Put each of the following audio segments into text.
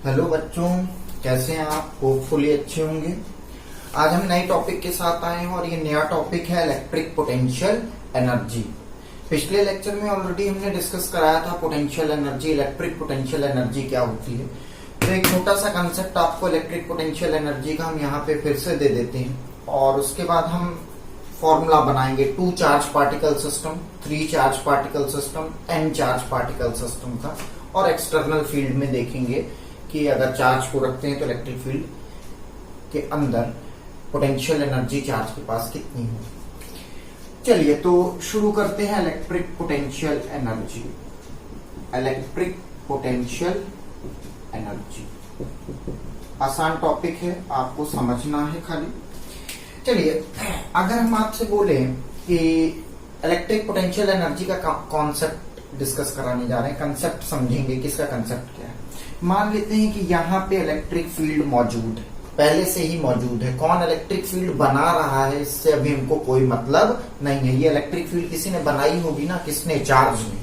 Hello बच्चों, कैसे हैं आप? होपफुली अच्छे होंगे। आज हम नए टॉपिक के साथ आए हैं और ये नया टॉपिक है इलेक्ट्रिक पोटेंशियल एनर्जी। पिछले लेक्चर में ऑलरेडी हमने डिस्कस कराया था potential energy, electric potential energy क्या होती है। तो एक छोटा सा कंसेप्ट आपको इलेक्ट्रिक पोटेंशियल एनर्जी का हम यहाँ पे फिर से दे देते हैं और उसके बाद हम फॉर्मूला बनाएंगे 2 charge particle system, 3 charge particle system, n charge particle system का, और एक्सटर्नल फील्ड में देखेंगे कि अगर चार्ज को रखते हैं तो इलेक्ट्रिक फील्ड के अंदर पोटेंशियल एनर्जी चार्ज के पास कितनी हो। चलिए तो शुरू करते हैं electric potential energy. Electric potential energy आसान टॉपिक है, आपको समझना है खाली। चलिए, अगर हम आपसे बोले कि इलेक्ट्रिक पोटेंशियल एनर्जी का कॉन्सेप्ट डिस्कस कराने जा रहे हैं, कंसेप्ट समझेंगे किसका कंसेप्ट क्या है। मान लेते हैं कि यहाँ पे इलेक्ट्रिक फील्ड मौजूद है, पहले से ही मौजूद है। कौन इलेक्ट्रिक फील्ड बना रहा है इससे अभी हमको कोई मतलब नहीं है। ये इलेक्ट्रिक फील्ड किसी ने बनाई होगी ना, किसने? चार्ज ने।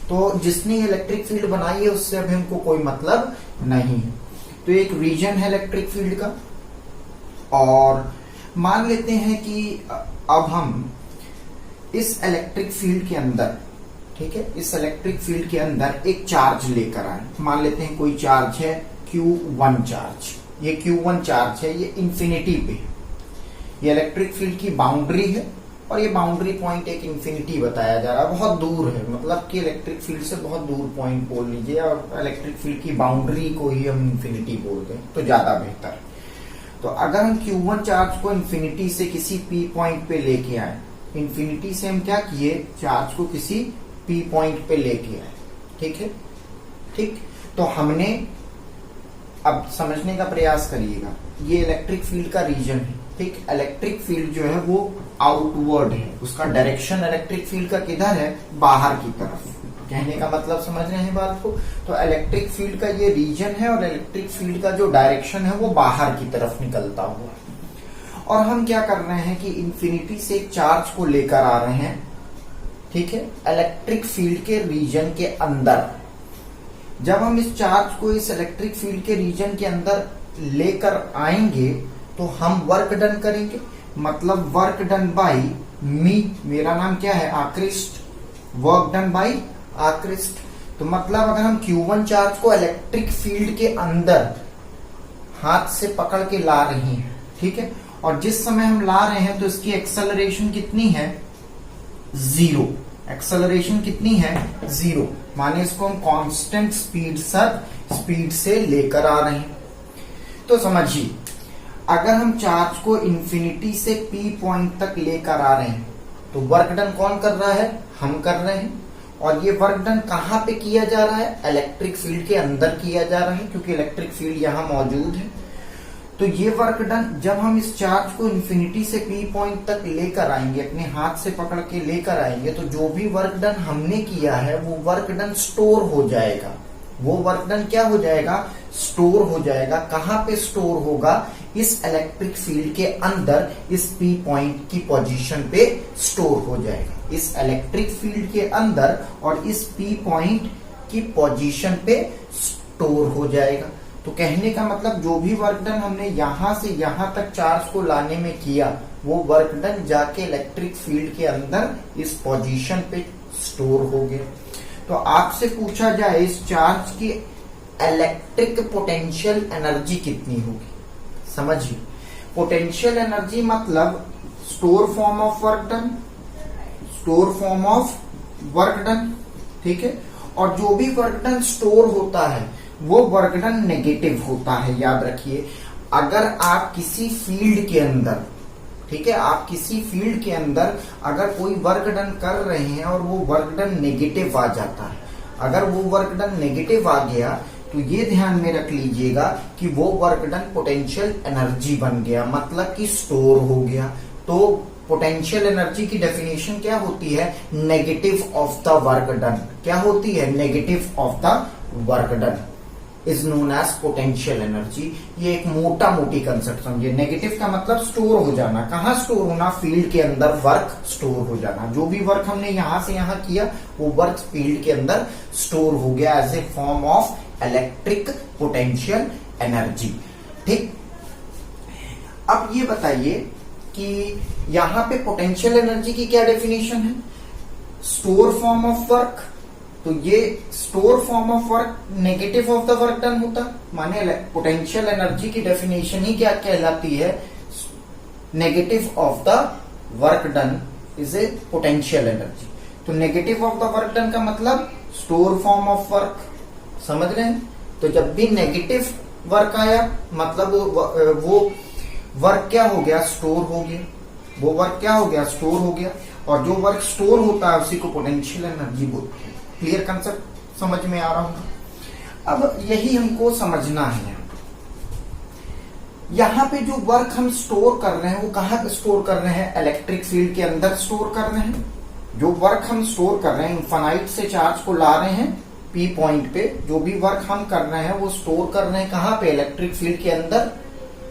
तो जिसने इलेक्ट्रिक फील्ड बनाई है उससे अभी हमको कोई मतलब नहीं है। तो एक रीजन है इलेक्ट्रिक फील्ड का। और मान लेते हैं कि अब हम इस इलेक्ट्रिक फील्ड के अंदर, ठीक है, इस इलेक्ट्रिक फील्ड के अंदर एक चार्ज लेकर आए। मान लेते हैं कोई चार्ज है Q1 चार्ज। ये Q1 चार्ज है, ये इंफिनिटी पे है। ये इलेक्ट्रिक फील्ड की बाउंड्री है और ये बाउंड्री पॉइंट एक इंफिनिटी बताया जा रहा है, बहुत दूर है। मतलब कि इलेक्ट्रिक फील्ड से बहुत दूर पॉइंट बोल लीजिए और इलेक्ट्रिक फील्ड की बाउंड्री को ही हम इंफिनिटी बोल दें तो ज्यादा बेहतर है। तो अगर हम Q1 चार्ज को इंफिनिटी से किसी P पॉइंट पे लेके आए, इंफिनिटी से हम क्या किए, चार्ज को किसी P पॉइंट पे लेके आए, ठीक है। ठीक, तो हमने अब समझने का प्रयास करिएगा, ये इलेक्ट्रिक फील्ड का रीजन है। ठीक, इलेक्ट्रिक फील्ड जो है वो आउटवर्ड है, उसका डायरेक्शन इलेक्ट्रिक फील्ड का किधर है? बाहर की तरफ। कहने का मतलब समझ रहे हैं बात को। तो इलेक्ट्रिक फील्ड का ये रीजन है और इलेक्ट्रिक फील्ड का जो डायरेक्शन है वो बाहर की तरफ निकलता हुआ है। और हम क्या कर रहे हैं कि इंफिनिटी से एक चार्ज को लेकर आ रहे हैं, ठीक है, इलेक्ट्रिक फील्ड के रीजन के अंदर। जब हम इस चार्ज को इस इलेक्ट्रिक फील्ड के रीजन के अंदर लेकर आएंगे तो हम वर्क डन करेंगे। मतलब वर्क डन बाय मी, मेरा नाम क्या है? आकृष्ट। वर्क डन बाय आकृष्ट। तो मतलब अगर हम Q1 चार्ज को इलेक्ट्रिक फील्ड के अंदर हाथ से पकड़ के ला रहे हैं, ठीक है, और जिस समय हम ला रहे हैं तो इसकी एक्सेलरेशन कितनी है? 0। एक्सेलरेशन कितनी है? 0। माने इसको हम कांस्टेंट स्पीड से लेकर आ रहे हैं। तो समझिए, अगर हम चार्ज को इंफिनिटी से P पॉइंट तक लेकर आ रहे हैं तो वर्क डन कौन कर रहा है? हम कर रहे हैं। और ये वर्क डन कहां पे किया जा रहा है? इलेक्ट्रिक फील्ड के अंदर किया जा रहा है, क्योंकि इलेक्ट्रिक फील्ड यहां मौजूद है। तो ये वर्क डन जब हम इस चार्ज को इंफिनिटी से P पॉइंट तक लेकर आएंगे, अपने हाथ से पकड़ के लेकर आएंगे, तो जो भी वर्क डन हमने किया है वो वर्क डन स्टोर हो जाएगा। वो वर्क डन क्या हो जाएगा? स्टोर हो जाएगा। कहां पे स्टोर होगा? इस इलेक्ट्रिक फील्ड के अंदर, इस P पॉइंट की पोजीशन पे स्टोर हो जाएगा। इस इलेक्ट्रिक फील्ड के अंदर और इस P पॉइंट की पोजीशन पे स्टोर हो जाएगा। तो कहने का मतलब जो भी वर्क डन हमने यहां से यहां तक चार्ज को लाने में किया, वो वर्क डन जाके इलेक्ट्रिक फील्ड के अंदर इस पोजीशन पे स्टोर हो गया। तो आपसे पूछा जाए इस चार्ज की इलेक्ट्रिक पोटेंशियल एनर्जी कितनी होगी? समझिए, पोटेंशियल एनर्जी मतलब store form of work done, store form of work done, ठीक है। और जो भी वर्क डन स्टोर होता है वो वर्क डन नेगेटिव होता है, याद रखिए। अगर आप किसी फील्ड के अंदर, ठीक है, आप किसी फील्ड के अंदर अगर कोई वर्क डन कर रहे हैं और वो वर्क डन नेगेटिव आ जाता है, अगर वो वर्क डन नेगेटिव आ गया तो ये ध्यान में रख लीजिएगा कि वो वर्क डन पोटेंशियल एनर्जी बन गया, मतलब कि स्टोर हो गया। तो पोटेंशियल एनर्जी की डेफिनेशन क्या होती है? Negative of the work done. क्या होती है? Negative of the work done is known as potential energy. ये एक मोटा मोटी कंसेप्ट समझिए। नेगेटिव का मतलब स्टोर हो जाना। कहाँ स्टोर होना? फील्ड के अंदर वर्क स्टोर हो जाना। जो भी वर्क हमने यहां से किया वो वर्क फील्ड के अंदर स्टोर हो गया as a form of electric potential energy. ठीक, अब ये बताइए कि यहां पे पोटेंशियल एनर्जी की क्या डेफिनेशन है? Store form of work. तो ये store form of work negative of the work done होता, माने पोटेंशियल एनर्जी की डेफिनेशन ही क्या कहलाती है? Negative of the work done is a potential energy. तो negative of the work done का मतलब स्टोर फॉर्म ऑफ वर्क, समझ रहे हैं? तो जब भी नेगेटिव वर्क आया मतलब वो वर्क क्या हो गया? स्टोर हो गया। वो वर्क क्या हो गया? स्टोर हो गया। और जो वर्क स्टोर होता है उसी को पोटेंशियल एनर्जी बोलते हैं। क्लियर कंसेप्ट समझ में आ रहा होगा? अब यही हमको समझना है। यहां पे जो वर्क हम स्टोर कर रहे हैं वो कहां स्टोर कर रहे हैं? इलेक्ट्रिक फील्ड के अंदर स्टोर कर रहे हैं। जो वर्क हम स्टोर कर रहे हैं, इनफाइनाइट से चार्ज को ला रहे हैं पी पॉइंट पे, जो भी वर्क हम कर रहे हैं वो स्टोर कर रहे हैं कहां पे? इलेक्ट्रिक फील्ड के अंदर।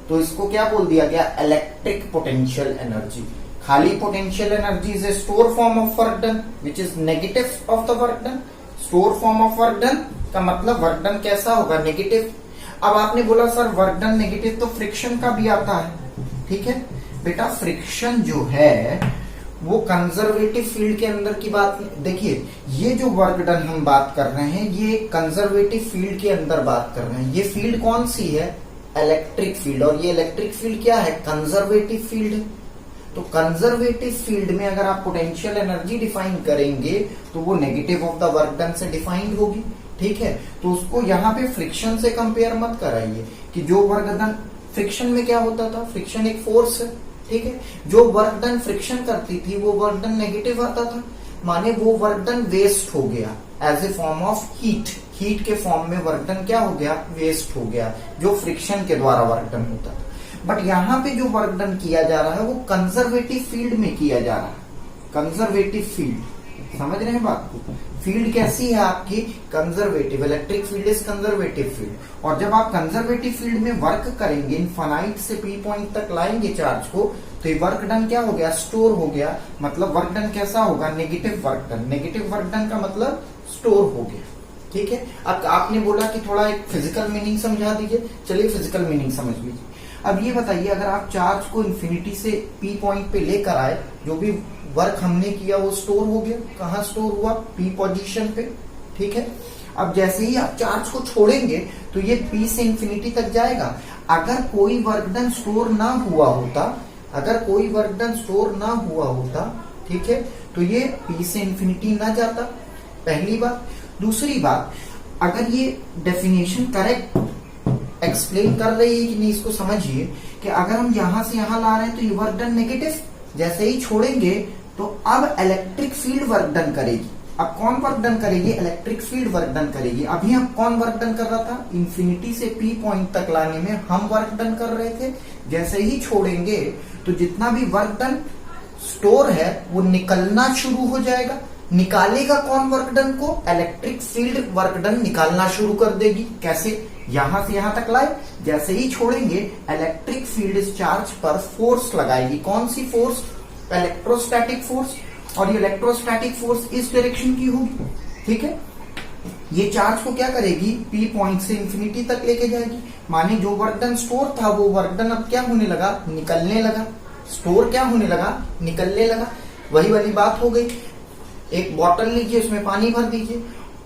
तो इसको क्या बोल दिया गया? Electric potential energy. खाली potential energy is a store form of work done which is negative of the work done. Store form of work done का मतलब वर्क डन कैसा होगा? नेगेटिव। अब आपने बोला सर वर्क डन नेगेटिव, तो friction का भी आता है। ठीक है बेटा, फ्रिक्शन जो है वो कंजर्वेटिव फील्ड के अंदर की बात। देखिए, ये जो वर्क डन हम बात कर रहे हैं ये कंजर्वेटिव फील्ड के अंदर बात कर रहे हैं। ये फील्ड कौन सी है? Electric field. और ये इलेक्ट्रिक फील्ड क्या है? कंजर्वेटिव फील्ड है। तो कंजर्वेटिव फील्ड में अगर आप पोटेंशियल एनर्जी डिफाइन करेंगे तो वो negative of the work done से डिफाइंड होगी। ठीक है, तो उसको यहाँ पे फ्रिक्शन से कंपेयर मत कराइए कि जो वर्क डन फ्रिक्शन में क्या होता था? फ्रिक्शन एक फोर्स है। ठीक है, जो वर्क डन फ्रिक्शन करती थी वो वर्क डन नेगेटिव आता था, माने वो वर्क डन वेस्ट हो गया as a form of heat. Heat के फॉर्म में वर्क डन क्या हो गया? वेस्ट हो गया, जो फ्रिक्शन के द्वारा वर्क डन होता था। बट यहाँ पे जो वर्क डन किया जा रहा है वो कंजर्वेटिव फील्ड में किया जा रहा है। कंजर्वेटिव फील्ड, समझ रहे हैं बात को? फील्ड कैसी है आपकी? Conservative. Electric field is conservative field. और जब आप कंजर्वेटिव फील्ड में वर्क करेंगे, इनफाइनाइट से पी पॉइंट तक लाएंगे चार्ज को, तो ये वर्क डन क्या हो गया? स्टोर हो गया। मतलब वर्क डन कैसा होगा? Negative work done. Negative work done का मतलब स्टोर हो गया। ठीक है, अब आपने बोला कि थोड़ा एक फिजिकल मीनिंग समझा दीजिए। चलिए फिजिकल मीनिंग समझ लीजिए। अब ये बताइए, अगर आप चार्ज को इन्फिनिटी से पी पॉइंट पे लेकर आए, जो भी वर्क हमने किया वो स्टोर हो गया। कहाँ स्टोर हुआ? पी पोजीशन पे। ठीक है, अब जैसे ही आप चार्ज को छोड़ेंगे तो ये पी से इन्फिनिटी तक जाएगा। अगर कोई वर्क डन स्टोर ना हुआ होता, अगर कोई वर्क डन स्टोर ना हुआ होता, ठीक है, तो ये पी से इन्फिनिटी ना जाता। पहली बात। दूसरी बात, अगर ये डेफिनेशन करेक्ट एक्सप्लेन कर रही है कि नहीं, इसको समझिए कि अगर हम यहां से यहां ला रहे हैं तो ये वर्क डन नेगेटिव, जैसे ही छोड़ेंगे तो अब इलेक्ट्रिक फील्ड वर्क डन करेगी। अब कौन वर्क डन करेगी? इलेक्ट्रिक फील्ड वर्क डन करेगी। अभी हम कौन वर्क डन कर रहा था? इन्फिनिटी से पी पॉइंट तक लाने में हम वर्क डन कर रहे थे। जैसे ही छोड़ेंगे तो जितना भी वर्क डन स्टोर है वो निकलना शुरू हो जाएगा। निकालेगा कौन वर्क डन को? इलेक्ट्रिक फील्ड वर्क डन निकालना शुरू कर देगी। कैसे? यहां से यहां तक लाए, जैसे ही छोड़ेंगे इलेक्ट्रिक फील्ड इस चार्ज पर फोर्स लगाएगी। कौन सी फोर्स? Electrostatic force. और ये इलेक्ट्रोस्टैटिक फोर्स इस डायरेक्शन की होगी। ठीक है, ये चार्ज को क्या करेगी? पी पॉइंट से इंफिनिटी तक लेके जाएगी। माने जो वर्क डन स्टोर था वो वर्क डन अब क्या होने लगा? निकलने लगा। स्टोर क्या होने लगा? निकलने लगा। वही वाली बात हो गई। एक बॉटल लीजिए, उसमें पानी भर दीजिए।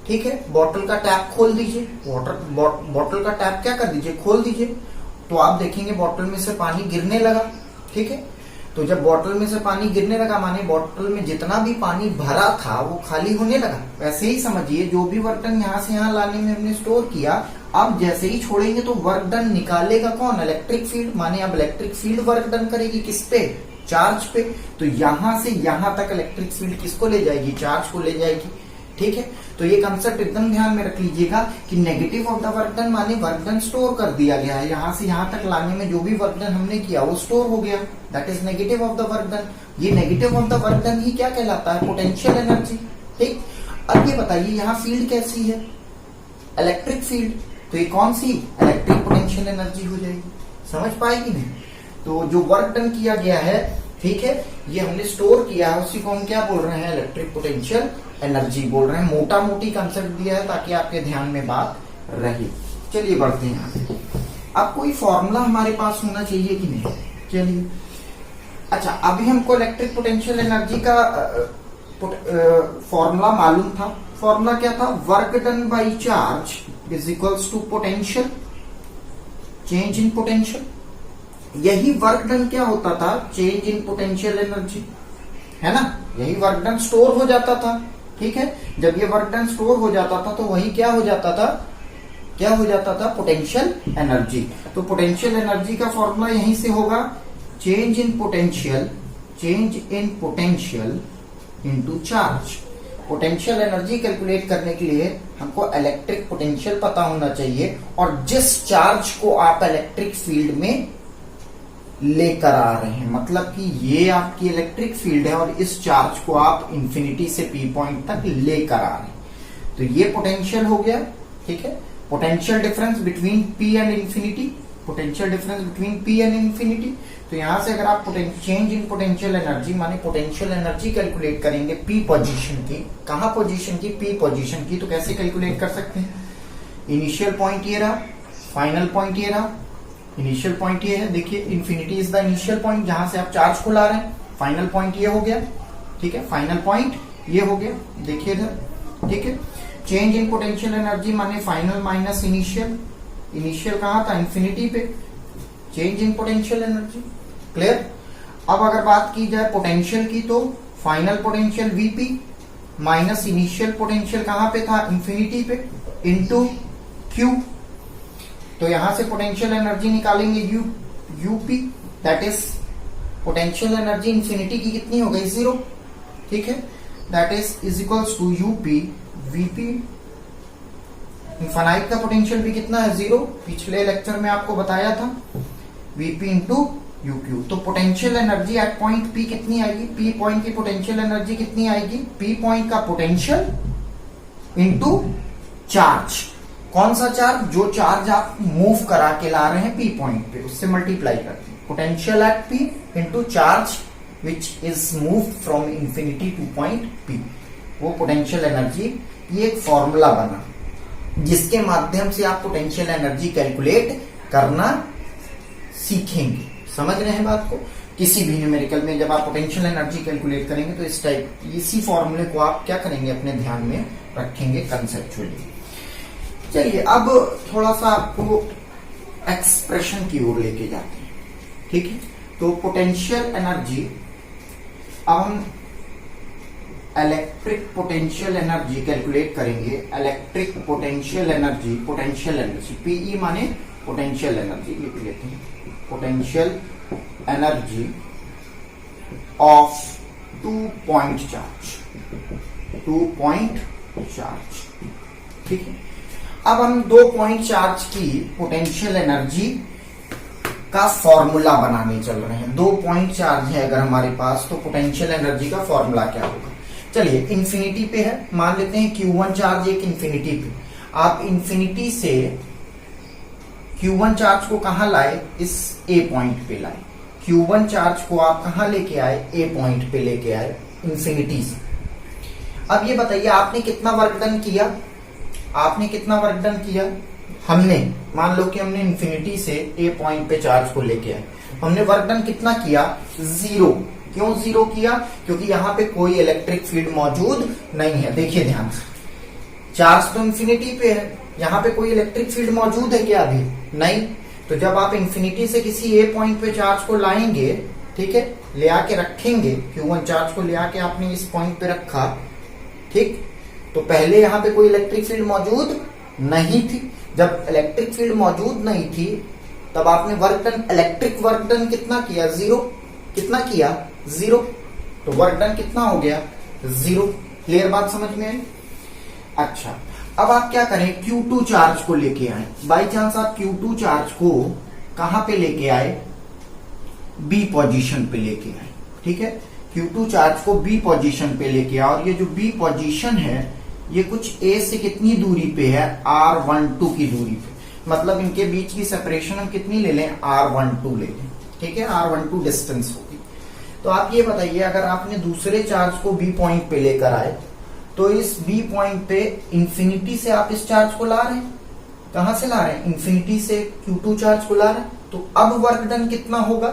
ठीक है, बॉटल का टैप खोल दीजिए। बॉटल का टैप क्या कर दीजिए? खोल दीजिए। तो आप देखेंगे बॉटल में से पानी गिरने लगा। ठीक है, तो जब बॉटल में से पानी गिरने लगा माने बॉटल में जितना भी पानी भरा था वो खाली होने लगा। वैसे ही समझिए, जो भी वर्क डन यहाँ से यहाँ लाने में हमने स्टोर किया, अब जैसे ही छोड़ेंगे तो वर्क डन निकालेगा कौन? Electric field. माने अब इलेक्ट्रिक फील्ड वर्क डन करेगी किस पे? चार्ज पे। तो यहां से यहां तक इलेक्ट्रिक फील्ड किसको ले जाएगी? चार्ज को ले जाएगी। ठीक है, तो ये कंसेप्ट एकदम ध्यान में रख लीजिएगा कि negative of the work done माने वर्क डन स्टोर कर दिया गया है। यहां से यहां तक लाने में जो भी वर्क डन हमने किया वो स्टोर हो गया। That is negative of the work done. ये negative of the work done ही क्या कहलाता है? Potential energy. ठीक, अब ये बताइए यहाँ फील्ड कैसी है? Electric field. तो ये कौन सी? इलेक्ट्रिक पोटेंशियल एनर्जी हो जाएगी। समझ पाएगी नहीं? तो जो वर्क डन किया गया है, ठीक है, ये हमने स्टोर किया है, उसी को हम क्या बोल रहे हैं? इलेक्ट्रिक पोटेंशियल एनर्जी बोल रहे हैं। मोटा मोटी कंसेप्ट दिया है ताकि आपके ध्यान में बात रहे। चलिए बढ़ते हैं आगे। अब कोई फॉर्मूला हमारे पास होना चाहिए कि नहीं? चलिए, अच्छा अभी हमको इलेक्ट्रिक पोटेंशियल एनर्जी का फॉर्मूला मालूम था। फॉर्मूला क्या था? Work done by charge is equals to potential change in potential. यही वर्क डन क्या होता था? चेंज इन पोटेंशियल एनर्जी, है ना? यही वर्क डन स्टोर हो जाता था। ठीक है, जब ये वर्क डन स्टोर हो जाता था तो वही क्या हो जाता था? क्या हो जाता था? Potential energy. तो पोटेंशियल एनर्जी का फॉर्मूला यहीं से होगा, change in potential into charge. Potential energy calculate करने के लिए हमको इलेक्ट्रिक पोटेंशियल पता होना चाहिए, और जिस चार्ज को आप इलेक्ट्रिक फील्ड में लेकर आ रहे हैं, मतलब कि ये आपकी इलेक्ट्रिक फील्ड है और इस चार्ज को आप इंफिनिटी से पी पॉइंट तक लेकर आ रहे हैं, तो ये पोटेंशियल हो गया। ठीक है, potential difference between P and infinity, potential difference between P and infinity. तो यहां से अगर आप चेंज इन पोटेंशियल एनर्जी माने पोटेंशियल एनर्जी कैलकुलेट करेंगे पी पोजीशन की, कहां पोजीशन की? पी पोजीशन की। तो कैसे कैलकुलेट कर सकते हैं? इनिशियल पॉइंट ये रहा, फाइनल पॉइंट ये रहा। इनिशियल पॉइंट ये है, देखिए infinity is the initial point जहां से आप चार्ज को ला रहे हैं। फाइनल पॉइंट ये हो गया, ठीक है, फाइनल पॉइंट ये हो गया, देखिए इधर। ठीक है, चेंज इन पोटेंशियल एनर्जी माने फाइनल माइनस इनिशियल। इनिशियल कहां था? इंफिनिटी पे। Change in potential energy, clear? अब अगर बात की जाए पोटेंशियल की, तो final potential VP minus initial potential कहां पे था? इंफिनिटी पे, इनटू क्यू। तो यहां से पोटेंशियल एनर्जी निकालेंगे U P, that is potential energy infinity की कितनी हो गई? 0। ठीक है, that is equals to U P V P. Infinite का पोटेंशियल भी कितना है? 0। पिछले लेक्चर में आपको बताया था, वीपी इंटू यूक्यू। तो potential energy at point P कितनी आएगी? पी पॉइंट की पोटेंशियल एनर्जी कितनी आएगी? पी पॉइंट का पोटेंशियल इंटू चार्ज। कौन सा चार्ज? जो चार्ज आप मूव करा के ला रहे हैं पी पॉइंट पे, उससे मल्टीप्लाई करते हैं। Potential eight P into charge which is move from infinity two point P, वो पोटेंशियल एनर्जी। ये एक फॉर्मूला बना जिसके माध्यम से आप पोटेंशियल एनर्जी कैलकुलेट करना सीखेंगे। समझ रहे हैं बात को? किसी भी न्यूमेरिकल में जब आप पोटेंशियल एनर्जी कैलकुलेट करेंगे तो इस टाइप इसी फॉर्मूले को आप क्या करेंगे? अपने ध्यान में रखेंगे कंसेप्चुअली। चलिए अब थोड़ा सा आपको एक्सप्रेशन की ओर लेके जाते हैं। ठीक है, तो पोटेंशियल एनर्जी, अब हम इलेक्ट्रिक पोटेंशियल एनर्जी कैलकुलेट करेंगे। इलेक्ट्रिक पोटेंशियल एनर्जी, पीई माने पोटेंशियल एनर्जी, लिख लेते हैं, potential energy of 2 point charge, 2 point charge. ठीक है, अब हम 2 पॉइंट चार्ज की पोटेंशियल एनर्जी का फॉर्मूला बनाने चल रहे हैं। 2 पॉइंट चार्ज है अगर हमारे पास, तो पोटेंशियल एनर्जी का फॉर्मूला क्या होगा? चलिए, इंफिनिटी पे है, मान लेते हैं Q1 चार्ज एक इंफिनिटी पे। आप इंफिनिटी से Q1 चार्ज को कहां लाए? इस A पॉइंट पे लाए। Q1 चार्ज को आप कहां लेके आए? A पॉइंट पे लेके आए इंफिनिटी से। अब ये बताइए आपने कितना वर्क डन किया? आपने कितना वर्क डन किया? हमने, मान लो कि हमने इंफिनिटी से A पॉइंट पे चार्ज को लेके आए, हमने वर्क डन कितना किया? 0। क्यों 0 किया? क्योंकि यहां पे कोई इलेक्ट्रिक फील्ड मौजूद नहीं है। देखिए ध्यान से, चार्ज तो इंफिनिटी पे है, यहां पे कोई इलेक्ट्रिक फील्ड मौजूद है क्या? अभी नहीं। तो जब आप इंफिनिटी से किसी A पॉइंट पे चार्ज को लाएंगे, ठीक है, ले आके रखेंगे, Q1 चार्ज को ले आके आपने इस पॉइंट पे रखा, ठीक, तो पहले यहां पे कोई इलेक्ट्रिक फील्ड मौजूद नहीं थी। जब इलेक्ट्रिक फील्ड मौजूद नहीं थी तब आपने work done, electric work done कितना किया? 0। कितना किया? 0। तो वर्क डन कितना हो गया? 0। क्लियर बात समझ में आई? अच्छा, अब आप क्या करें? Q2 चार्ज को लेके आए। बाई चांस आप Q2 चार्ज को कहां पे लेके आए? B पोजीशन पे लेके आए। ठीक है, Q2 चार्ज को B पोजीशन पे लेके आए, और ये जो B पोजीशन है ये कुछ A से कितनी दूरी पे है? R12 की दूरी पे। मतलब इनके बीच की सेपरेशन हम कितनी ले लें? R12 ले लें। ठीक है, R12 डिस्टेंस होगी। तो आप ये बताइए, अगर आपने दूसरे चार्ज को B पॉइंट पे लेकर आए, तो इस B पॉइंट पे इंफिनिटी से आप इस चार्ज को ला रहे हैं, कहां से ला रहे हैं, इन्फिनिटी से Q2 चार्ज को ला रहे हैं। तो अब वर्क डन कितना होगा,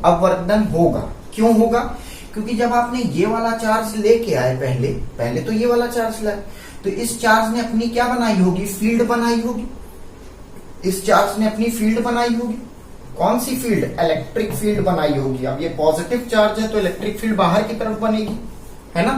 अब वर्क डन होगा, क्यों होगा, क्योंकि जब आपने ये वाला चार्ज लेके आए पहले तो ये वाला चार्ज लाए, तो इस चार्ज ने अपनी क्या बनाई होगी, फील्ड बनाई होगी। इस चार्ज ने अपनी फील्ड बनाई होगी, कौन सी फील्ड, इलेक्ट्रिक फील्ड बनाई होगी। अब ये पॉजिटिव चार्ज है तो इलेक्ट्रिक फील्ड बाहर की तरफ बनेगी, है ना।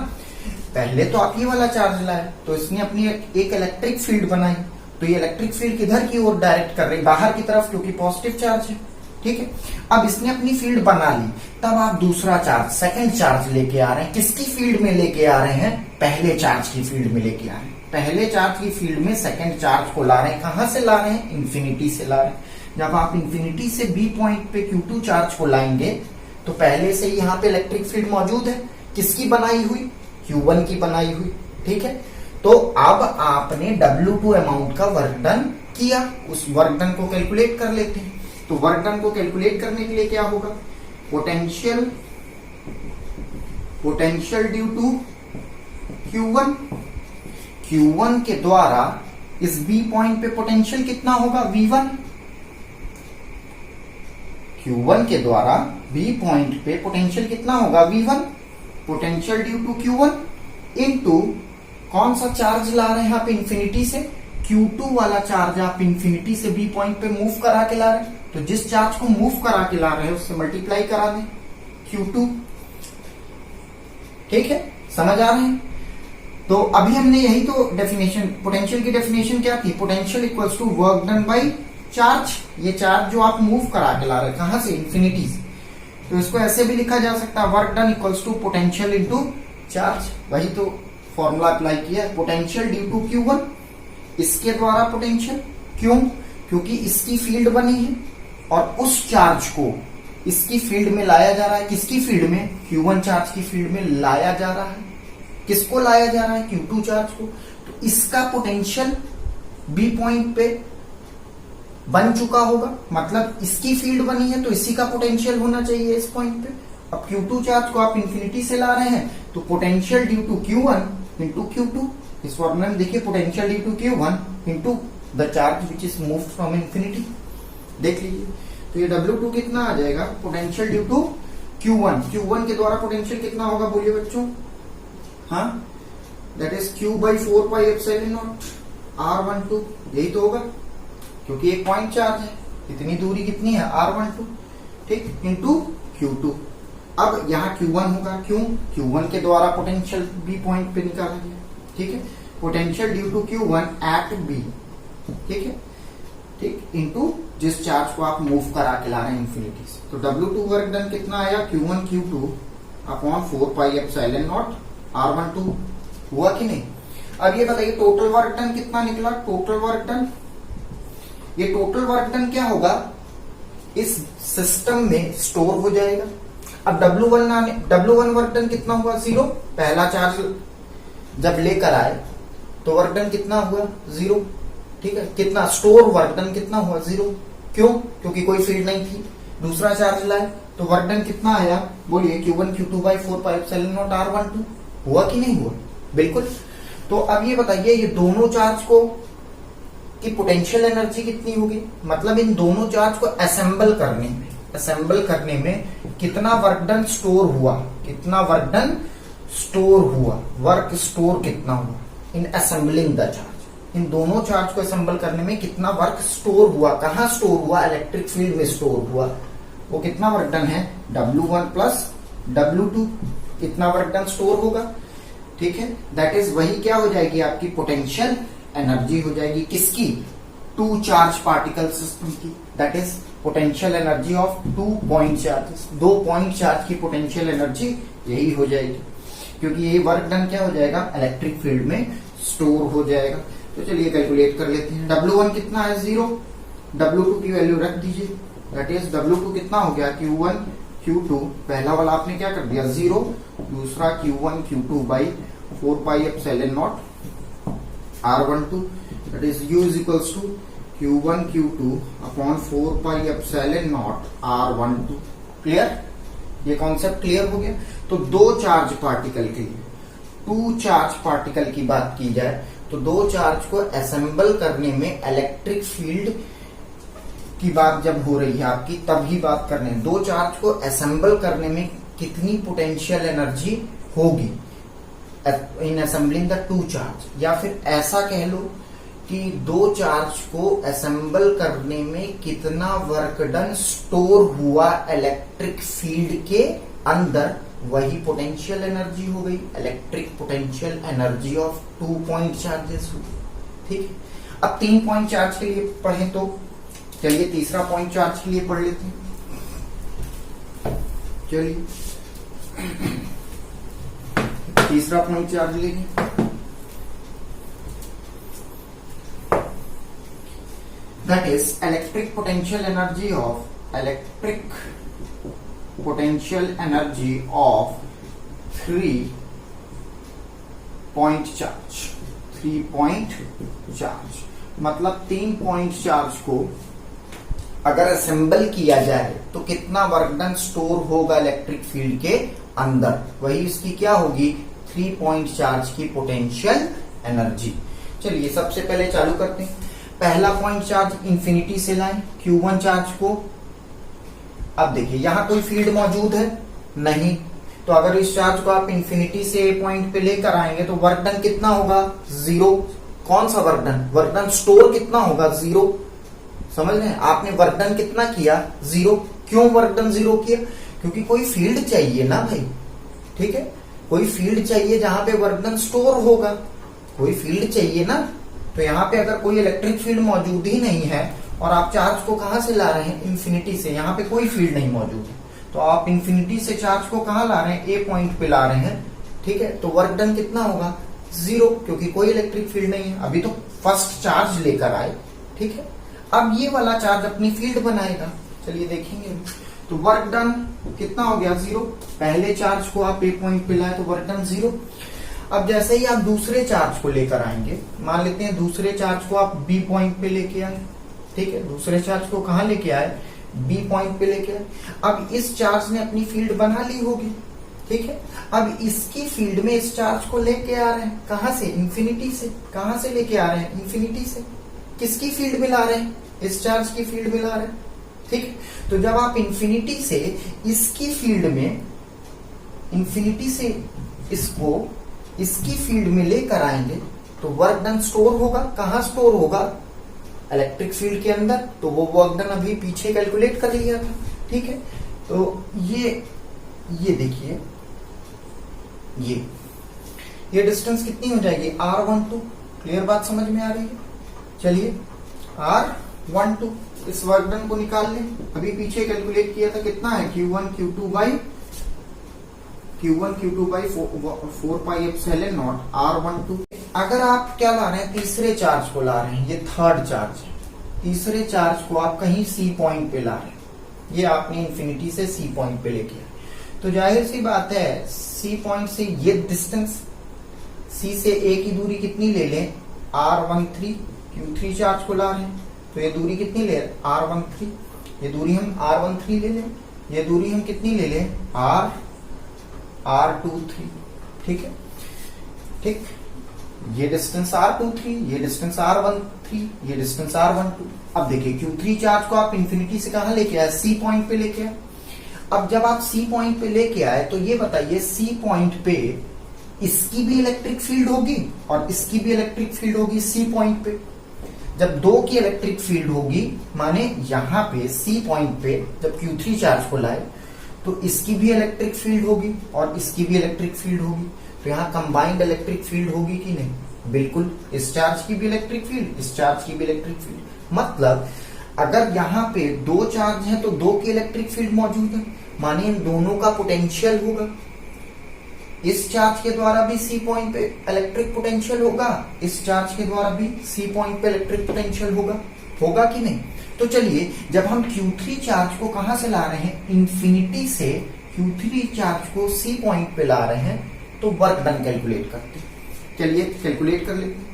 पहले तो आप ये वाला चार्ज लाए तो इसने अपनी एक इलेक्ट्रिक फील्ड बनाई, तो ये इलेक्ट्रिक फील्ड किधर की ओर डायरेक्ट कर रही, बाहर की तरफ, क्योंकि पॉजिटिव चार्ज है, ठीक है। अब इसने अपनी फील्ड बना ली, तब आप दूसरा चार्ज, सेकंड चार्ज लेके आ रहे हैं, किसकी फील्ड में लेके आ रहे हैं, पहले चार्ज की फील्ड में लेके आ रहे हैं। पहले चार्ज की फील्ड में सेकंड चार्ज को ला रहे हैं, कहां से ला रहे हैं, इन्फिनिटी से ला रहे हैं। जब आप इन्फिनिटी से बी पॉइंट पे Q2 चार्ज को लाएंगे तो पहले से यहाँ पे इलेक्ट्रिक फील्ड मौजूद है, किसकी बनाई हुई, Q1 की बनाई हुई, ठीक है। तो अब आपने W2 अमाउंट का वर्क डन किया, उस वर्क डन को कैलकुलेट कर लेते हैं। तो वर्क डन को कैलकुलेट करने के लिए क्या होगा, पोटेंशियल ड्यू टू Q1 के द्वारा इस बी पॉइंट पे पोटेंशियल कितना होगा, V1। Q1 के द्वारा बी पॉइंट पे पोटेंशियल कितना होगा, V1, potential due to Q1 into कौन सा चार्ज ला रहे हैं आप इन्फिनिटी से, Q2 वाला चार्ज आप इन्फिनिटी से बी पॉइंट पे मूव करा के ला रहे हैं, तो जिस चार्ज को मूव करा के ला रहे हैं उससे मल्टीप्लाई करा दें Q2, ठीक है, समझ आ रहे हैं। तो अभी हमने यही तो डेफिनेशन, पोटेंशियल की डेफिनेशन क्या थी, potential equals to work done by charge. ये चार्ज जो आप मूव करा के ला रहे हैं कहां से, इन्फिनिटी से, तो इसको ऐसे भी लिखा जा सकता है, work done equals to potential into charge. वही तो फॉर्मूला अप्लाई किया है, पोटेंशियल ड्यू टू Q1, इसके द्वारा पोटेंशियल, क्यों, क्योंकि इसकी फील्ड बनी है और उस चार्ज को इसकी फील्ड में लाया जा रहा है, किसकी फील्ड में, Q1 चार्ज की फील्ड में लाया जा रहा है। किसको लाया जा रहा है, Q2 चार्ज को। तो इसका पोटेंशियल बी पॉइंट पे बन चुका होगा, मतलब इसकी फील्ड बनी है तो इसी का पोटेंशियल होना चाहिए इस पॉइंट पे। अब Q2 चार्ज को आप इंफिनिटी से ला रहे हैं तो potential due to Q1 into Q2, इस फॉर्मूला में देखिए, potential due to Q1 into the charge which is moved from infinity, देख लीजिए। तो ये W2 कितना आ जाएगा, पोटेंशियल ड्यू टू Q1 के द्वारा पोटेंशियल कितना होगा, बोलिए बच्चों, हाँ, that is Q by 4 pi epsilon naught R12, यही तो होगा, क्योंकि एक पॉइंट चार्ज है, इतनी दूरी कितनी है, R12, ठीक, इंटू Q2। अब यहाँ Q1 होगा, क्यों, Q1 के द्वारा पोटेंशियल बी पॉइंट पे निकाला गया, ठीक है, potential due to Q1 at B, ठीक है, ठीक, इंटू जिस चार्ज को आप मूव करा के ला रहे हैं इंफिनिटी से। तो W2 वर्क डन कितना आया, Q1 Q2 upon 4 pi epsilon naught R12, हुआ कि नहीं। अब ये बताइए टोटल वर्क डन कितना निकला, टोटल वर्क डन, ये टोटल वर्क डन क्या होगा, इस सिस्टम में स्टोर हो जाएगा। अब W1 वर्क डन कितना हुआ, 0, पहला चार्ज जब लेकर आए तो वर्क डन कितना हुआ, 0, ठीक है, कितना स्टोर वर्क डन कितना हुआ, 0, क्यों, क्योंकि कोई फील्ड नहीं थी। दूसरा चार्ज लाए तो वर्क डन कितना आया, बोलिए, Q1 Q2 by 4 pi epsilon naught R12, हुआ कि नहीं हुआ, बिल्कुल। तो अब ये बताइए ये दोनों चार्ज को की पोटेंशियल एनर्जी कितनी होगी, मतलब इन दोनों चार्ज को असेंबल करने में कितना वर्क डन स्टोर हुआ, कितना वर्क डन स्टोर हुआ, वर्क स्टोर कितना हुआ इन असेंबलिंग द चार्ज। इन दोनों चार्ज को असेंबल करने में कितना वर्क स्टोर हुआ, कहां स्टोर हुआ, इलेक्ट्रिक फील्ड में स्टोर हुआ, वो कितना वर्क डन है, W1 प्लस W2, कितना वर्क डन स्टोर होगा, ठीक है, दैट इज वही क्या हो जाएगी, आपकी पोटेंशियल एनर्जी हो जाएगी, किसकी, 2 चार्ज पार्टिकल सिस्टम की, that is potential energy of 2 point charges, 2 point charge की पोटेंशियल एनर्जी यही हो जाएगी, क्योंकि ये वर्क डन क्या हो जाएगा, इलेक्ट्रिक फील्ड में स्टोर हो जाएगा। तो चलिए कैलकुलेट कर लेते हैं, W1 कितना है, 0, W2 की वैल्यू रख दीजिए, दैट इज W2 कितना हो गया, Q1 Q2, पहला वाला आपने क्या कर दिया, 0, दूसरा Q1 Q2 by 4 pi epsilon naught R12, that is U is equals to Q1 Q2 upon 4 pi epsilon naught R12, clear, ये कॉन्सेप्ट क्लियर हो गया। तो 2 चार्ज पार्टिकल के लिए, 2 चार्ज पार्टिकल की बात की जाए तो दो चार्ज को असेंबल करने में इलेक्ट्रिक फील्ड की बात जब हो रही है आपकी, तब ही बात करने, दो चार्ज को असेंबल करने में कितनी पोटेंशियल एनर्जी होगी इन असेंबलिंग द टू चार्ज। या फिर ऐसा कह लो कि दो चार्ज को असेंबल करने में कितना वर्क डन स्टोर हुआ इलेक्ट्रिक फील्ड के अंदर, वही पोटेंशियल एनर्जी हो गई, electric potential energy of 2 point charges हुई। ठीक है, अब 3 पॉइंट चार्ज के लिए पढ़े तो चलिए तीसरा पॉइंट चार्ज के लिए पढ़ लेते हैं। चलिए तीसरा पॉइंट चार्ज लेंगे। That is electric potential energy of three point charge. 3 point charge मतलब 3 पॉइंट चार्ज को अगर असेंबल किया जाए तो कितना वर्क डन स्टोर होगा इलेक्ट्रिक फील्ड के अंदर, वही इसकी क्या होगी, 3 पॉइंट चार्ज की पोटेंशियल एनर्जी। चलिए सबसे पहले चालू करते हैं। पहला पॉइंट चार्ज इंफिनिटी से लाएं Q1 चार्ज को। अब देखिए यहां कोई फील्ड मौजूद है नहीं, तो अगर इस चार्ज को आप इंफिनिटी से ए पॉइंट पे लेकर आएंगे तो वर्क डन कितना होगा, 0। कौन सा work done, work done store कितना होगा, 0। समझ रहे हैं, आपने वर्क डन कितना किया, 0। क्यों वर्क डन 0 किया, क्योंकि कोई फील्ड चाहिए ना भाई। ठीक है, कोई फील्ड चाहिए जहां पे वर्क डन स्टोर होगा, कोई फील्ड चाहिए ना। तो यहाँ पे अगर कोई इलेक्ट्रिक फील्ड मौजूद ही नहीं है और आप चार्ज को कहां से ला रहे हैं, इंफिनिटी से, यहाँ पे कोई फील्ड नहीं मौजूद है, तो आप इंफिनिटी से चार्ज को कहां ला रहे हैं, ए पॉइंट पे ला रहे हैं। ठीक है, तो वर्क डन कितना होगा, 0, क्योंकि कोई इलेक्ट्रिक फील्ड नहीं है, अभी तो फर्स्ट चार्ज लेकर आए। ठीक है, अब ये वाला चार्ज अपनी फील्ड बनाएगा, चलिए देखेंगे। तो वर्क डन कितना हो गया, 0। पहले चार्ज को आप ए पॉइंट पे लाए तो वर्क डन 0। अब जैसे ही आप दूसरे चार्ज को लेकर आएंगे, मान लेते हैं दूसरे चार्ज को आप बी पॉइंट पे लेके आए। ठीक है, दूसरे चार्ज को कहां लेके आए, बी पॉइंट पे लेके आए। अब इस चार्ज ने अपनी फील्ड बना ली होगी। ठीक है, अब इसकी फील्ड में इस चार्ज को लेके आ रहे हैं, कहां से, इंफिनिटी से। कहां से लेके आ रहे हैं, इंफिनिटी से। किसकी फील्ड में ला रहे हैं, इस चार्ज की फील्ड में ला रहे हैं। ठीक है, तो जब आप इंफिनिटी से इसकी फील्ड में, इंफिनिटी से इसको इसकी फील्ड में लेकर आएंगे तो वर्क डन स्टोर होगा, कहां स्टोर होगा, इलेक्ट्रिक फील्ड के अंदर। तो वो वर्क डन अभी पीछे कैलकुलेट कर लिया था। ठीक है, तो ये देखिए, ये डिस्टेंस कितनी हो जाएगी, R12। क्लियर बात समझ में आ रही है। चलिए R12 इस वर्क डन को निकाल लें। अभी पीछे कैलकुलेट किया था, कितना है, Q1 Q2 by 4 pi epsilon naught R12। अगर आप क्या ला रहे हैं, तीसरे चार्ज को ला रहे हैं, ये थर्ड चार्ज है, तीसरे चार्ज को आप कहीं सी पॉइंट पे ला रहे हैं, ये आपने इंफिनिटी से सी पॉइंट पे लेके आए, तो जाहिर सी बात है सी पॉइंट से ये डिस्टेंस, सी से ए की दूरी कितनी ले लें, R13। Q3 चार्ज को ला रहे हैं तो ये दूरी कितनी ले, R13। ये दूरी हम R13 ले लें, ये दूरी हम कितनी ले लें, R23। ठीक है, ठीक, ये डिस्टेंस R23, ये डिस्टेंस R13, ये डिस्टेंस R12। अब देखिए Q3 चार्ज को आप इंफिनिटी से कहां लेके आए, सी पॉइंट पे लेके आए। अब जब आप सी पॉइंट पे लेके आए तो ये बताइए, सी पॉइंट पे इसकी भी इलेक्ट्रिक फील्ड होगी और इसकी भी इलेक्ट्रिक फील्ड होगी सी पॉइंट पे। जब दो की इलेक्ट्रिक फील्ड होगी, माने यहां पे सी पॉइंट पे जब Q3 चार्ज को लाए तो इसकी भी इलेक्ट्रिक फील्ड होगी और इसकी भी इलेक्ट्रिक फील्ड होगी, तो यहाँ कंबाइंड इलेक्ट्रिक फील्ड होगी कि नहीं, बिल्कुल। इस चार्ज की भी इलेक्ट्रिक फील्ड, इस चार्ज की भी इलेक्ट्रिक फील्ड। मतलब अगर यहाँ पे दो चार्ज हैं तो दो की इलेक्ट्रिक फील्ड मौजूद है, माने इन दोनों का पोटेंशियल होगा। इस चार्ज के द्वारा भी सी पॉइंट पे इलेक्ट्रिक पोटेंशियल होगा, इस चार्ज के द्वारा भी सी पॉइंट पे इलेक्ट्रिक पोटेंशियल होगा कि नहीं। तो चलिए, जब हम Q3 चार्ज को कहां से ला रहे हैं, इंफिनिटी से Q3 चार्ज को सी पॉइंट पे ला रहे हैं, तो वर्क डन कैलकुलेट करते हैं। चलिए कैलकुलेट कर लेते हैं।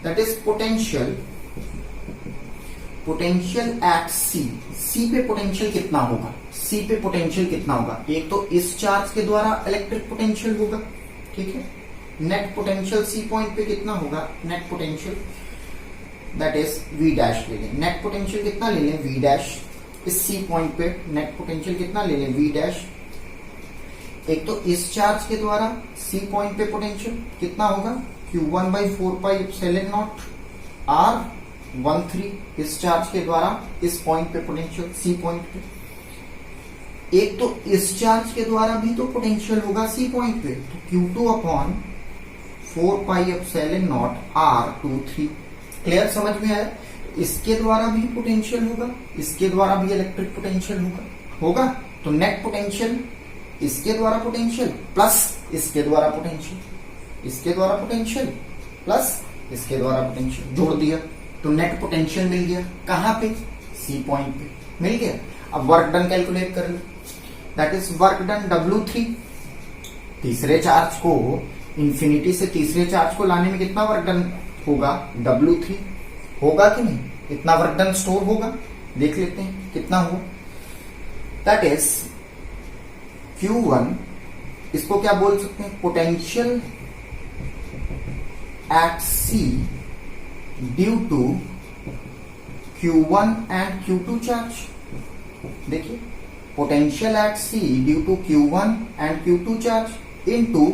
दैट इज पोटेंशियल एट सी पे पोटेंशियल कितना होगा, सी पे पोटेंशियल कितना होगा, एक तो इस चार्ज के द्वारा इलेक्ट्रिक पोटेंशियल होगा, ठीक है, नेट पोटेंशियल सी पॉइंट पे कितना होगा, net potential that is V dash ले लें। नेट पोटेंशियल कितना ले लें, वी डैश। इस सी पॉइंट पे नेट पोटेंशियल कितना ले लें, वी डैश। एक तो इस चार्ज के द्वारा सी पॉइंट पे पोटेंशियल कितना होगा, Q1 by 4 pi epsilon naught R13, इस चार्ज के द्वारा इस पॉइंट पे पोटेंशियल सी पॉइंट पे। एक तो इस चार्ज के द्वारा भी तो पोटेंशियल होगा सी पॉइंट पे, तो Q2 upon 4 pi epsilon naught R23। Clear, समझ में आया? इसके द्वारा भी पोटेंशियल होगा, इसके द्वारा भी इलेक्ट्रिक पोटेंशियल होगा। तो नेट पोटेंशियल इसके द्वारा पोटेंशियल प्लस इसके द्वारा पोटेंशियल, इसके द्वारा पोटेंशियल प्लस इसके द्वारा पोटेंशियल जोड़ दिया, तो नेट पोटेंशियल मिल गया। कहां पे, सी पॉइंट पे मिल गया। अब वर्क डन कैलकुलेट कर लो, that is work done W3। तीसरे चार्ज को इंफिनिटी से तीसरे चार्ज को लाने में कितना वर्क डन होगा, W3 होगा कि नहीं, इतना वर्क डन स्टोर होगा। देख लेते हैं कितना हुआ, दैट इज Q1, इसको क्या बोल सकते हैं, potential at C due to Q1 and Q2 charge. देखिए, potential at C due to Q1 and Q2 charge into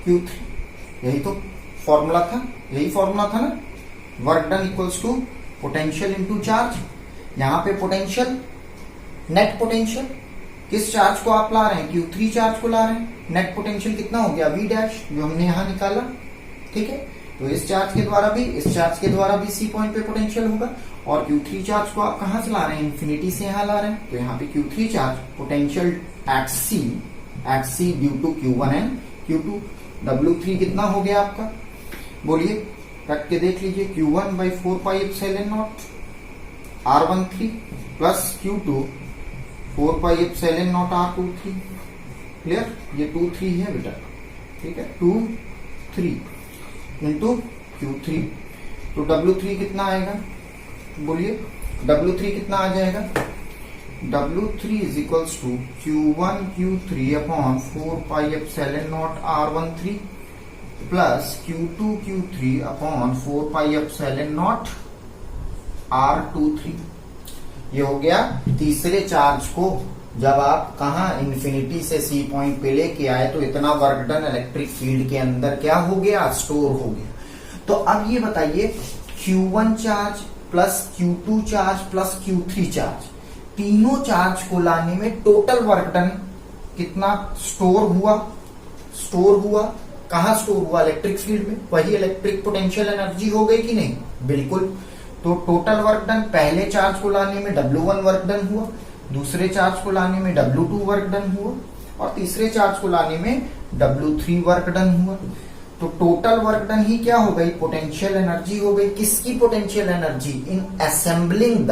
Q3, यही तो फॉर्मूला था, यही फॉर्मूला था ना, work done equals to potential into charge. यहां पे पोटेंशियल, नेट पोटेंशियल किस चार्ज को आप ला रहे हैं, Q3 चार्ज को ला रहे हैं, नेट पोटेंशियल कितना हो गया, V डैश, जो हमने यहां निकाला। ठीक है, तो इस चार्ज के द्वारा भी, इस चार्ज के द्वारा भी सी पॉइंट पे पोटेंशियल होगा। और Q3 चार्ज को आप कहां से ला रहे हैं, इंफिनिटी से यहां ला रहे हैं, तो यहाँ पे Q3 charge potential at C due to Q1 and Q2। W3 कितना हो गया आपका, बोलिए, रख के देख लीजिए, Q1 by 4 pi epsilon naught R13 plus Q2 4 pi epsilon naught R23। Clear, ये 2-3 है बेटा, ठीक है, 2-3 इंटू Q3, तो W3 कितना आएगा, बोलिए, W3 कितना आ जाएगा, W3 is equals to Q1 Q3 upon 4 pi epsilon naught R13 plus Q2 Q3 upon 4 pi epsilon naught R23। ये हो गया तीसरे चार्ज को जब आप कहा इंफिनिटी से सी पॉइंट पे लेके आए, तो इतना वर्क डन इलेक्ट्रिक फील्ड के अंदर क्या हो गया, स्टोर हो गया। तो अब ये बताइए, Q1 charge plus Q2 charge plus Q3 charge, तीनों चार्ज को लाने में टोटल वर्क डन कितना स्टोर हुआ, कहां स्टोर हुआ, इलेक्ट्रिक फील्ड में। वही इलेक्ट्रिक पोटेंशियल एनर्जी हो गई कि नहीं, बिल्कुल। तो टोटल वर्क डन, पहले चार्ज को लाने में W1 वर्क डन हुआ, दूसरे चार्ज को लाने में W2 वर्क डन हुआ, और तीसरे चार्ज को लाने में W3 वर्क डन हुआ। तो टोटल वर्क डन ही क्या हो गई, पोटेंशियल एनर्जी हो गई। किसकी potential energy, in assembling the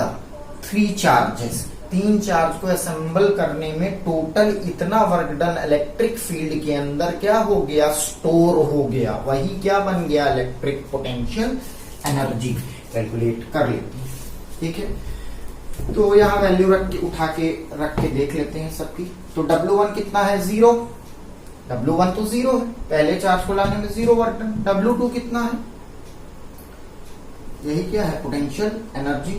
3 charges, 3 charge को असेंबल करने में टोटल इतना वर्क डन इलेक्ट्रिक फील्ड के अंदर क्या हो गया, स्टोर हो गया। वही क्या बन गया, इलेक्ट्रिक पोटेंशियल एनर्जी। कैलकुलेट कर लेते हैं, ठीक है। तो यहां वैल्यू उठा के रख के देख लेते हैं सबकी। तो W1 कितना है, 0। W1 तो 0 है, पहले चार्ज को लाने में 0 वर्क डन। W2 कितना है, यही क्या है, पोटेंशियल एनर्जी।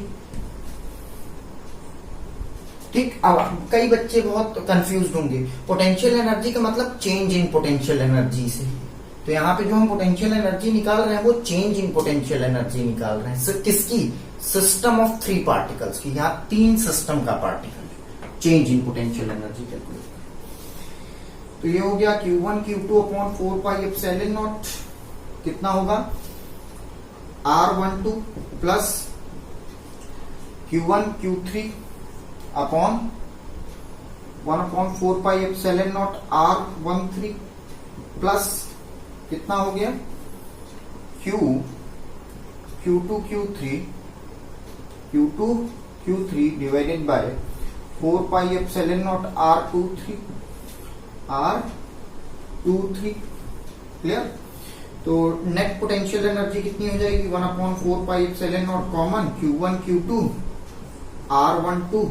ठीक, अब कई बच्चे बहुत कंफ्यूज होंगे, पोटेंशियल एनर्जी का मतलब चेंज इन पोटेंशियल एनर्जी से। तो यहाँ पे जो हम पोटेंशियल एनर्जी निकाल रहे हैं वो चेंज इन पोटेंशियल एनर्जी निकाल रहे हैं। किसकी, सिस्टम ऑफ 3 पार्टिकल्स की। यहाँ 3 सिस्टम का particle change in potential energy calculate. तो ये हो गया Q1 Q2 upon 4 pi epsilon naught, कितना होगा, R12 plus Q1 Q3 upon 1/4 pi epsilon naught R13 plus कितना हो गया, Q2 Q3 divided by 4 pi epsilon naught R23। Clear. तो नेट पोटेंशियल एनर्जी कितनी हो जाएगी, 1/4 pi epsilon naught common, Q1 Q2 R12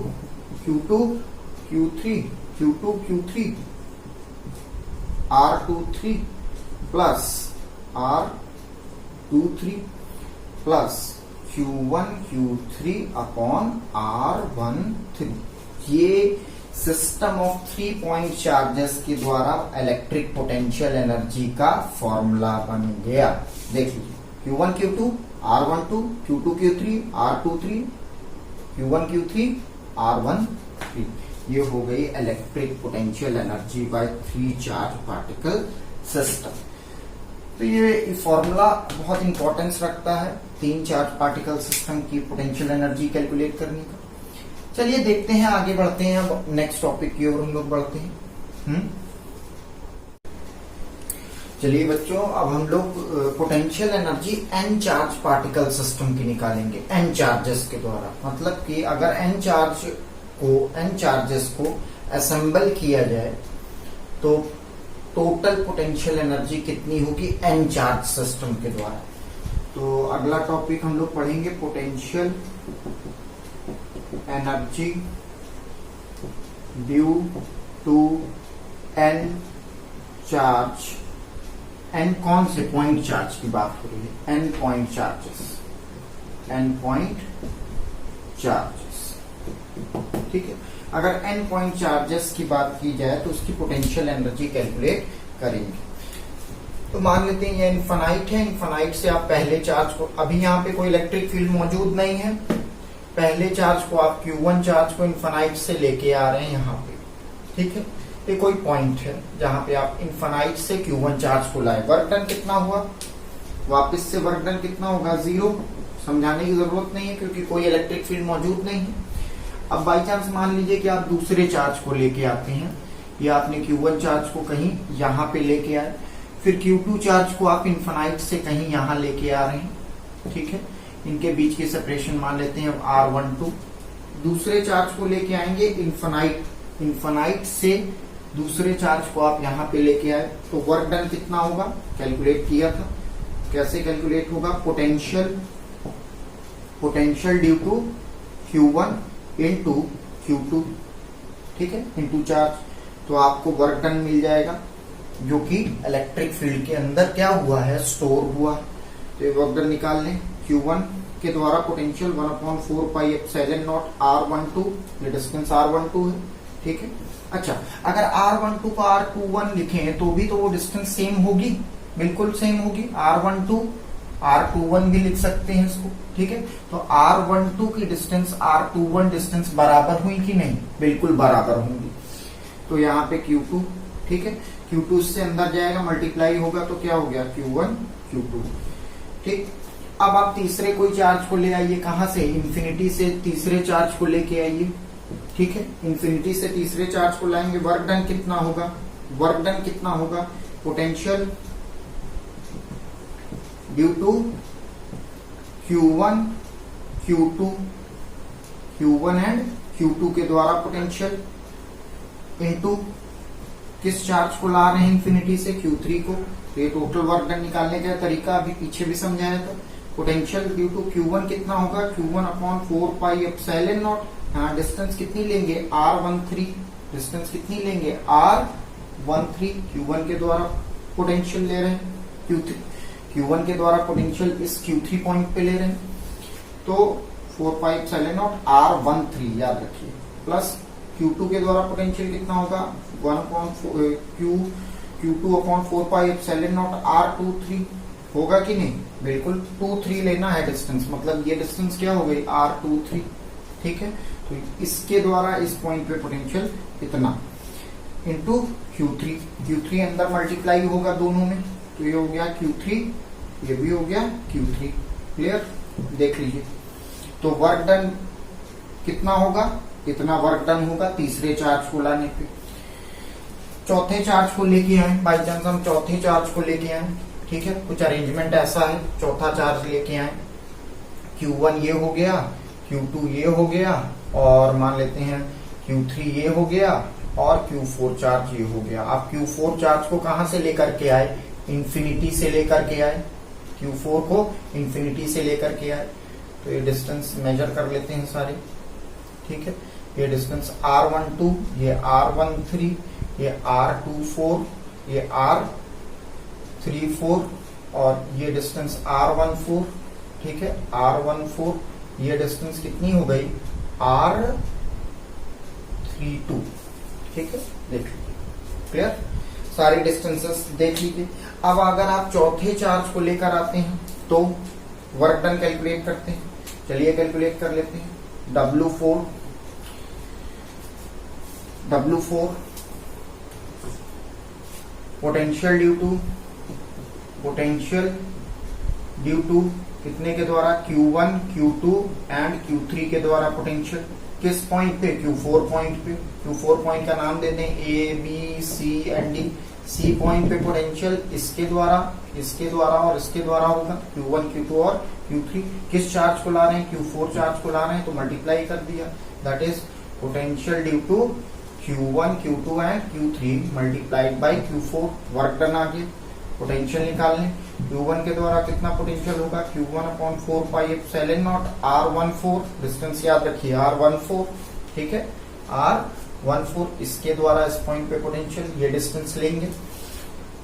Q2 Q3 R23 plus R23 plus Q1 Q3 upon R13। ये system of 3 point charges के द्वारा electric potential energy का formula बन गया। देख लीजिए, Q1 Q2 R12, Q2 Q3 R23, Q1 Q3 R13। ये हो गई electric potential energy by 3 charge particle system. तो ये फॉर्मूला बहुत इंपॉर्टेंस रखता है 3 चार्ज पार्टिकल सिस्टम की पोटेंशियल एनर्जी कैलकुलेट करने का। चलिए देखते हैं, आगे बढ़ते हैं। अब नेक्स्ट टॉपिक की ओर हम लोग बढ़ते हैं। चलिए बच्चों, अब हम लोग potential energy n charge particle system की निकालेंगे n चार्जेस के द्वारा। मतलब कि अगर n चार्जेस को असेंबल किया जाए तो टोटल पोटेंशियल एनर्जी कितनी होगी n चार्ज सिस्टम के द्वारा। तो अगला टॉपिक हम लोग पढ़ेंगे potential energy due to n charge. n कौन से पॉइंट चार्ज की बात हो रही है? n पॉइंट चार्जेस, ठीक है। अगर n पॉइंट चार्जेस की बात की जाए तो उसकी पोटेंशियल एनर्जी कैलकुलेट करेंगे। तो मान लेते हैं ये इनफाइनाइट है। इनफाइनाइट से आप पहले चार्ज को, अभी यहाँ पे कोई इलेक्ट्रिक फील्ड मौजूद नहीं है, पहले चार्ज को आप Q1 चार्ज को इनफाइनाइट से लेके आ रहे हैं यहाँ पे, ठीक है। ये कोई पॉइंट है जहां पे आप इनफाइनाइट से Q1 चार्ज को लाए। वर्क डन कितना हुआ? वापस से वर्क डन कितना होगा? 0। समझाने की जरूरत नहीं है क्योंकि कोई इलेक्ट्रिक फील्ड मौजूद नहीं है। अब बाई चांस मान लीजिए कि आप दूसरे चार्ज को लेके आते हैं, या आपने Q1 चार्ज को कहीं यहाँ पे लेके आए, फिर Q2 चार्ज को आप इनफाइनाइट से कहीं यहाँ लेके आ रहे हैं, ठीक है। इनके बीच की सेपरेशन मान लेते हैं R12। दूसरे चार्ज को लेके आएंगे इनफाइनाइट से दूसरे चार्ज को आप यहाँ पे लेके आए, तो वर्क डन कितना होगा? कैलकुलेट किया था, कैसे कैलकुलेट होगा? Potential due to Q1 into Q2, ठीक है, इंटू चार्ज। तो आपको वर्क डन मिल जाएगा जो कि इलेक्ट्रिक फील्ड के अंदर क्या हुआ है? स्टोर हुआ। तो ये वर्क डन निकाल लें। Q1 के द्वारा पोटेंशियल 1/4πε0 R12, ये डिस्टेंस R12 है, ठीक है। अच्छा, अगर R12 को R21 लिखें तो भी तो वो डिस्टेंस सेम होगी, बिल्कुल सेम होगी। R12 भी लिख सकते हैं इसको, ठीक है। तो R12 की डिस्टेंस R21 डिस्टेंस बराबर हुई कि नहीं? बिल्कुल बराबर होंगी। तो यहाँ पे Q2, ठीक है, Q2 से अंदर जाएगा, मल्टीप्लाई होगा तो क्या हो गया? Q1 Q2, ठीक। अब आप तीसरे कोई चार्ज को ले आइए, कहां से? इन्फिनिटी से तीसरे चार्ज को लेके आइए, ठीक है। इन्फिनिटी से तीसरे चार्ज को लाएंगे, वर्क डन कितना होगा? Potential due to Q1 and Q2 के द्वारा पोटेंशियल इनटू किस चार्ज को ला रहे हैं इन्फिनिटी से? Q3 को। तो ये टोटल वर्क डन निकालने का तरीका अभी पीछे भी समझाया था। पोटेंशियल ड्यू टू Q1 कितना होगा? Q1/4πε0। यहाँ डिस्टेंस कितनी लेंगे? R13। डिस्टेंस कितनी लेंगे? R13। Q1 के द्वारा पोटेंशियल ले रहे हैं, Q1 के द्वारा पोटेंशियल इस Q3 पॉइंट पे ले रहे हैं, तो 4πε0 R13 याद रखिए, प्लस Q2 के द्वारा पोटेंशियल कितना होगा? Q2/4πε0 R23 होगा कि नहीं? बिल्कुल 23 लेना है डिस्टेंस, मतलब ये डिस्टेंस क्या हो गई? R23, ठीक है। तो इसके द्वारा इस पॉइंट पे पोटेंशियल इतना इंटू Q3 अंदर मल्टीप्लाई होगा दोनों में, तो ये हो गया Q3, ये भी हो गया Q3। क्लियर? देख लीजिए, तो वर्क डन कितना होगा? इतना वर्क डन होगा तीसरे चार्ज को लाने पे। चौथे चार्ज को लेके आए, बाई चांस हम चौथे चार्ज को लेके आए, ठीक है, कुछ अरेंजमेंट ऐसा है, चौथा चार्ज लेके आए, Q1 ये हो गया, Q2 ये हो गया, और मान लेते हैं Q3 ये हो गया, और Q4 चार्ज ये हो गया। आप Q4 चार्ज को कहां से लेकर के आए? इन्फिनिटी से लेकर के आए, Q4 को इन्फिनिटी से लेकर के आए। तो ये डिस्टेंस मेजर कर लेते हैं सारे, ठीक है। ये डिस्टेंस R12, ये R13, ये R24, ये 3 4 और ये डिस्टेंस R14, ठीक है, R14, ये डिस्टेंस कितनी हो गई R32, ठीक है, देख लीजिए, क्लियर, सारी डिस्टेंसेस देख लीजिए। अब अगर आप चौथे चार्ज को लेकर आते हैं तो वर्क डन कैलकुलेट करते हैं, चलिए कैलकुलेट कर लेते हैं। W4 पोटेंशियल ड्यू टू कितने के द्वारा, Q1 Q2 एंड Q3 के द्वारा पोटेंशियल, किस पॉइंट पे, Q4 पॉइंट पे। Q4 पॉइंट का नाम देते हैं A B C and D। C point पे पोटेंशियल इसके द्वारा और इसके द्वारा होगा, Q1 Q2 और Q3। किस चार्ज को ला रहे हैं, Q4 चार्ज को ला रहे हैं, तो मल्टीप्लाई कर दिया, that is potential due to Q1 Q2 and Q3 multiplied by Q4। Work done आ गया। पोटेंशियल निकालने, Q1 के द्वारा कितना पोटेंशियल होगा, Q1/4πε0 R14, डिस्टेंस याद रखिए R14, ठीक है, R14, इसके द्वारा इस पॉइंट पे पोटेंशियल, ये डिस्टेंस लेंगे,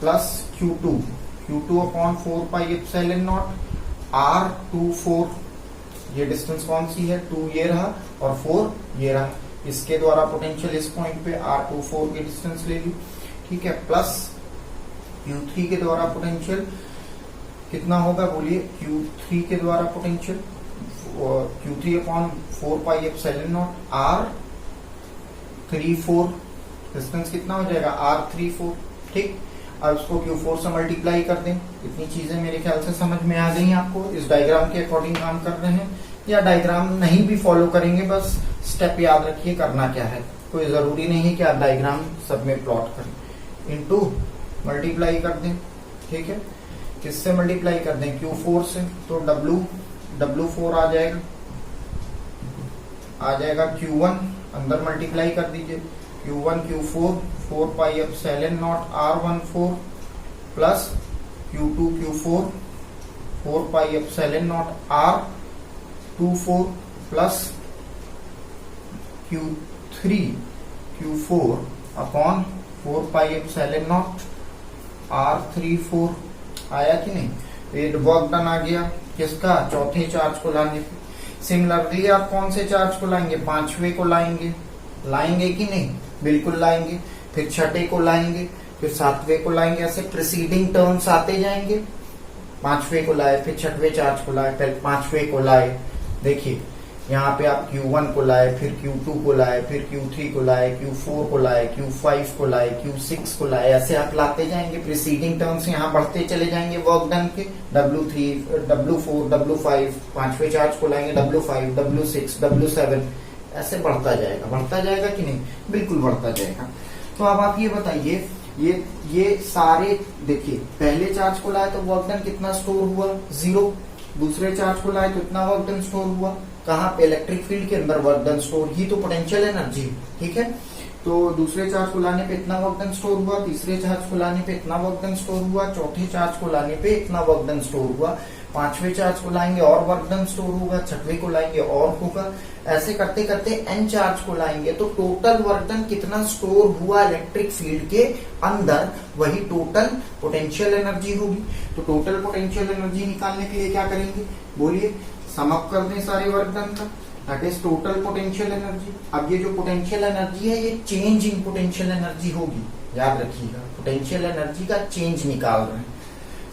प्लस Q2/4πε0 R24, ये डिस्टेंस कौन सी है, 2 ये रहा और 4 ये रहा, इसके द्वारा पोटेंशियल इस पॉइंट पे R24 की डिस्टेंस ले ली, ठीक है, प्लस Q3 के द्वारा पोटेंशियल कितना होगा, बोलिए, Q3 के द्वारा पोटेंशियल Q3/4πε0 R34, डिस्टेंस कितना हो जाएगा R34, ठीक। अब इसको Q4 से मल्टीप्लाई कर दें। इतनी चीजें मेरे ख्याल से समझ में आ गई आपको, इस डायग्राम के अकॉर्डिंग काम कर रहे हैं, या डायग्राम नहीं भी फॉलो करेंगे, बस स्टेप याद रखिए करना क्या है, कोई जरूरी नहीं है कि आप डायग्राम सब में प्लॉट करें। इनटू मल्टीप्लाई कर दें, ठीक है, किससे मल्टीप्लाई कर दें, Q4 से, तो W4 आ जाएगा Q1, अंदर मल्टीप्लाई कर दीजिए, Q1 Q4 4πε0 R14 plus Q2 Q4 4πε0 R24 plus Q3 Q4 upon 4πε0 R34, आया कि नहीं। ये वर्क डन आ गया, किसका, चौथे चार्ज को लाने पे। सिमिलरली आप कौन से चार्ज को लाएंगे, पांचवे को लाएंगे कि नहीं, बिल्कुल लाएंगे, फिर छठे को लाएंगे, फिर सातवें को लाएंगे, ऐसे प्रीसीडिंग टर्म्स आते जाएंगे। पांचवे को लाए, फिर छठवें चार्ज को लाए, फिर पांचवे को लाए, देखिए यहाँ पे आप Q1 को लाए, फिर Q2 को लाए, फिर Q3 को लाए, Q4 को लाए, Q5 को लाए, Q6 को लाए, ऐसे आप लाते जाएंगे, प्रीसीडिंग टर्म्स यहाँ बढ़ते चले जाएंगे वर्क डन के। W3 W4 W5, पांचवे चार्ज को लाएंगे, W5 W6 W7, ऐसे बढ़ता जाएगा कि नहीं, बिल्कुल बढ़ता जाएगा। तो अब आप ये बताइए, ये सारे देखिए, पहले चार्ज को लाए तो वर्क डन कितना स्टोर हुआ, 0। दूसरे चार्ज को लाए तो इतना वर्क डन स्टोर हुआ, कहाँ पे, इलेक्ट्रिक फील्ड के अंदर वर्क डन स्टोर, ही तो पोटेंशियल एनर्जी, ठीक है। तो दूसरे चार्ज को लाने पे इतना वर्क डन स्टोर हुआ, तीसरे चार्ज को लाने पे इतना वर्क डन स्टोर हुआ, चौथे चार्ज को लाने पे इतना वर्क डन स्टोर हुआ, पांचवे चार्ज को लाएंगे और वर्क डन स्टोर होगा, छठवे को लाएंगे और होगा, ऐसे करते करते n चार्ज को लाएंगे तो टोटल वर्क डन कितना स्टोर हुआ इलेक्ट्रिक फील्ड के अंदर, वही टोटल पोटेंशियल एनर्जी होगी। तो टोटल पोटेंशियल एनर्जी निकालने के लिए क्या करेंगे, बोलिए, सम अप कर दें सारे वर्क डन का, that is total potential energy. अब ये जो पोटेंशियल एनर्जी है, ये चेंज इन पोटेंशियल एनर्जी होगी, याद रखिएगा, पोटेंशियल एनर्जी का चेंज निकाल रहे हैं।